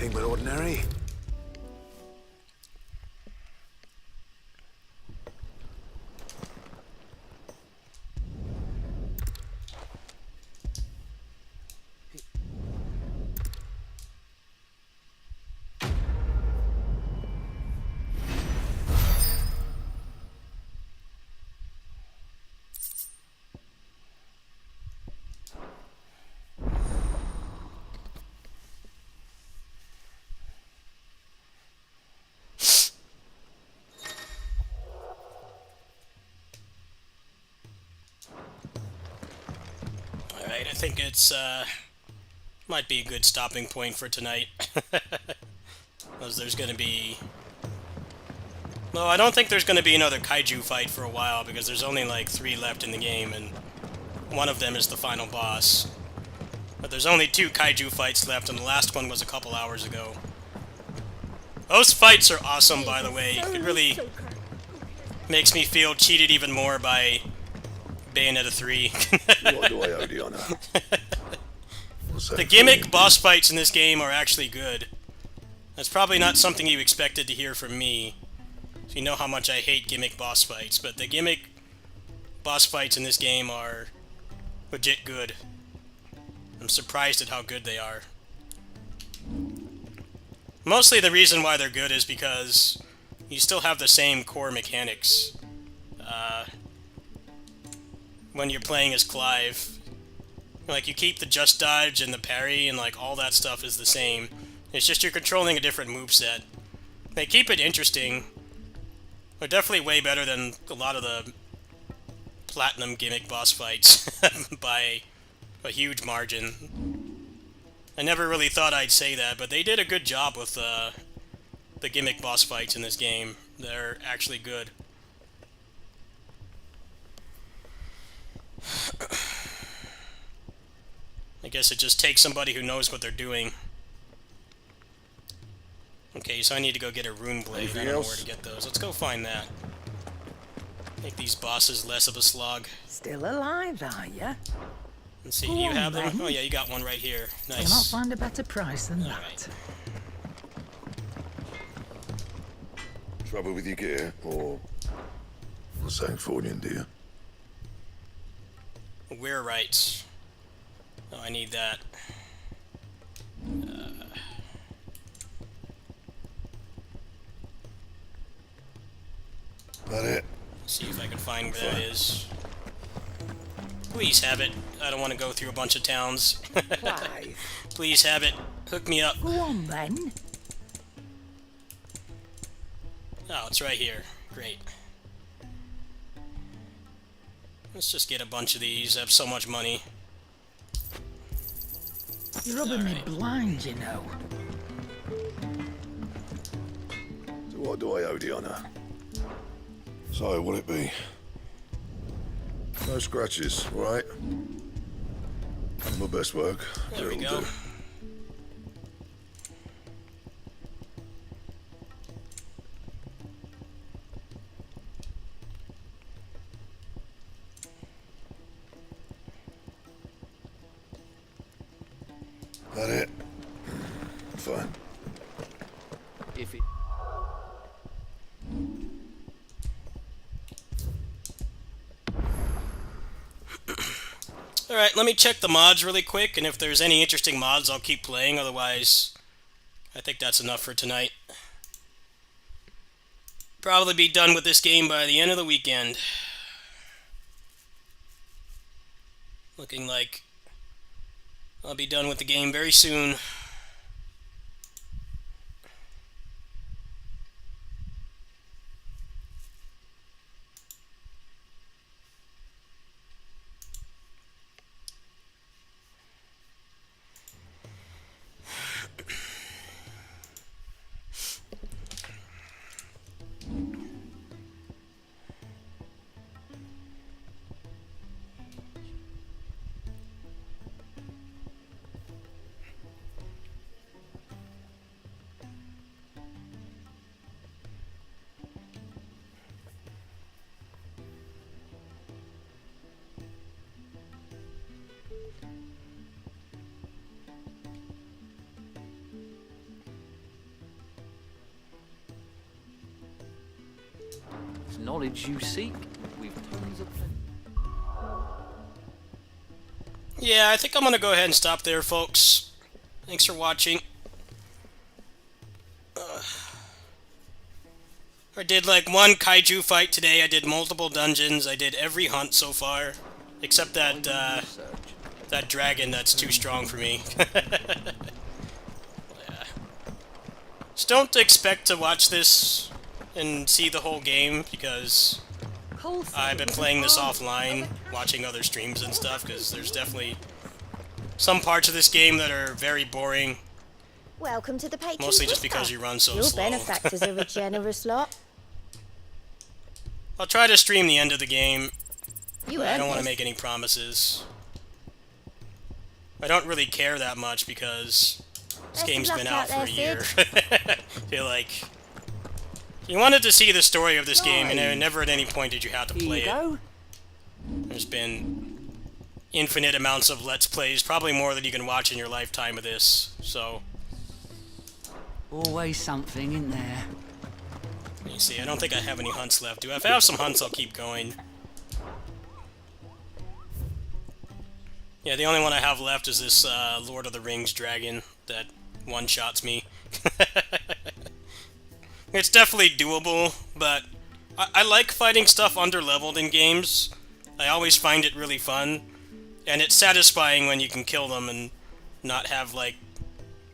anything but ordinary. Alright, I think it's, might be a good stopping point for tonight. Because there's gonna be... No, I don't think there's gonna be another kaiju fight for a while, because there's only like 3 left in the game, and one of them is the final boss. But there's only 2 kaiju fights left, and the last one was a couple hours ago. Those fights are awesome, by the way. It really makes me feel cheated even more by Bayonetta 3. What do I owe the honor? The gimmick boss fights in this game are actually good. That's probably not something you expected to hear from me. So you know how much I hate gimmick boss fights, but the gimmick boss fights in this game are legit good. I'm surprised at how good they are. Mostly the reason why they're good is because you still have the same core mechanics when you're playing as Clive. Like, you keep the just dodge and the parry, and like all that stuff is the same. It's just you're controlling a different moveset. They keep it interesting. They're definitely way better than a lot of the platinum gimmick boss fights by a huge margin. I never really thought I'd say that, but they did a good job with the gimmick boss fights in this game. They're actually good. I guess it just takes somebody who knows what they're doing. Okay, so I need to go get a rune blade. I don't know where to get those. Let's go find that. Make these bosses less of a slog. Still alive, are ya? Let's see, Go you on, have them? then. Oh yeah, you got one right here. Cannot Nice. find a better price than that. Alright. Trouble with your gear, or something for you, dear? We're right. Oh, I need that. That it? See if I can find where that is. Please have it. I don't want to go through a bunch of towns. Clive, Please have it. Hook me up. go on then. Oh, it's right here. Great. Let's just get a bunch of these. I have so much money. You're rubbing me blind, you know. So what do I owe the honor? So, will it be? No scratches, all right? My best work. There we It'll go. do. That it? Fine. If it... Alright, let me check the mods really quick, and if there's any interesting mods, I'll keep playing. Otherwise, I think that's enough for tonight. Probably be done with this game by the end of the weekend. Looking like I'll be done with the game very soon. knowledge you seek, we've tons of plenty. Yeah, I think I'm gonna go ahead and stop there, folks. Thanks for watching. I did like one kaiju fight today. I did multiple dungeons. I did every hunt so far, except that that dragon that's too strong for me. Yeah. Just don't expect to watch this and see the whole game, because I've been playing this offline, watching other streams and stuff, because there's definitely some parts of this game that are very boring. Welcome to the patron Mostly just Whisper. because you run so Your slow. benefactors are a generous lot. I'll try to stream the end of the game. You I earned don't want to this. make any promises. I don't really care that much because this Best of game's luck been out out for a there, year. I feel like you wanted to see the story of this game, and never at any point did you have to play it. There's been infinite amounts of Let's Plays, probably more than you can watch in your lifetime of this, so... Always something in there. Let me see, I don't think I have any hunts left. If I have some hunts, I'll keep going. Yeah, the only one I have left is this Lord of the Rings dragon that one-shots me. It's definitely doable, but I like fighting stuff under-leveled in games. I always find it really fun, and it's satisfying when you can kill them and not have, like,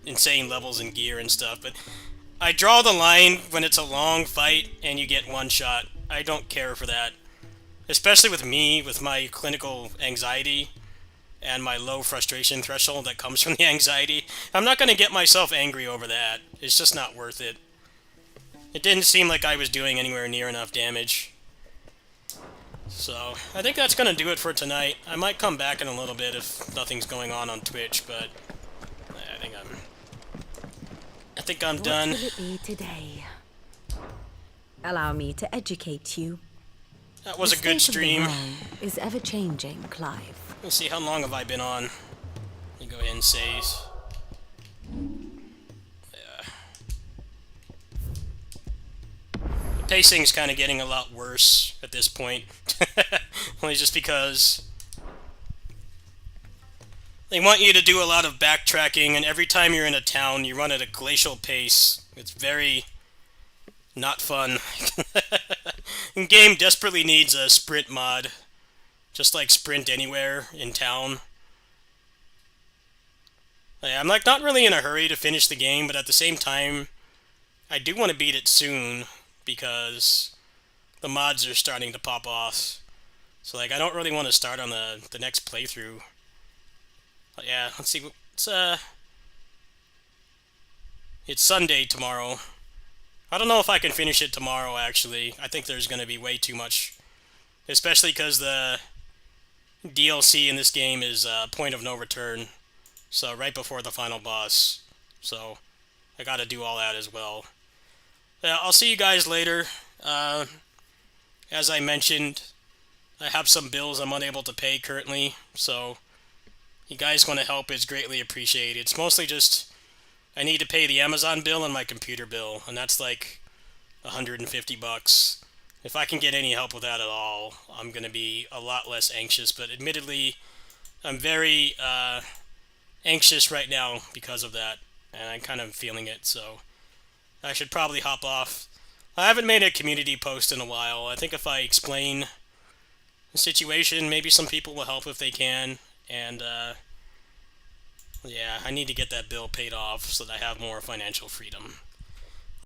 insane levels in gear and stuff, but I draw the line when it's a long fight and you get one shot. I don't care for that. Especially with me, with my clinical anxiety and my low frustration threshold that comes from the anxiety. I'm not going to get myself angry over that. It's just not worth it. It didn't seem like I was doing anywhere near enough damage. So, I think that's going to do it for tonight. I might come back in a little bit if nothing's going on Twitch, but I think I'm done. What will it be today? Allow me to educate you. That was a good stream. The realm is ever changing, Clive. Let's see, how long have I been on? Let me go ahead and save. Yeah. The pacing's kind of getting a lot worse at this point. Only just because they want you to do a lot of backtracking, and every time you're in a town, you run at a glacial pace. It's very not fun. The game desperately needs a sprint mod. Just like sprint anywhere in town. I'm like not really in a hurry to finish the game, but at the same time, I do want to beat it soon because the mods are starting to pop off. So like I don't really want to start on the next playthrough. But yeah, let's see. It's Sunday tomorrow. I don't know if I can finish it tomorrow, actually. I think there's going to be way too much. Especially because the DLC in this game is Point of No Return. So, right before the final boss. So, I gotta do all that as well. I'll see you guys later. As I mentioned, I have some bills I'm unable to pay currently. So, you guys want to help is greatly appreciated. It's mostly just I need to pay the Amazon bill and my computer bill, and that's like $150. If I can get any help with that at all, I'm going to be a lot less anxious, but admittedly, I'm very anxious right now because of that, and I'm kind of feeling it, so I should probably hop off. I haven't made a community post in a while. I think if I explain the situation, maybe some people will help if they can, and yeah, I need to get that bill paid off so that I have more financial freedom.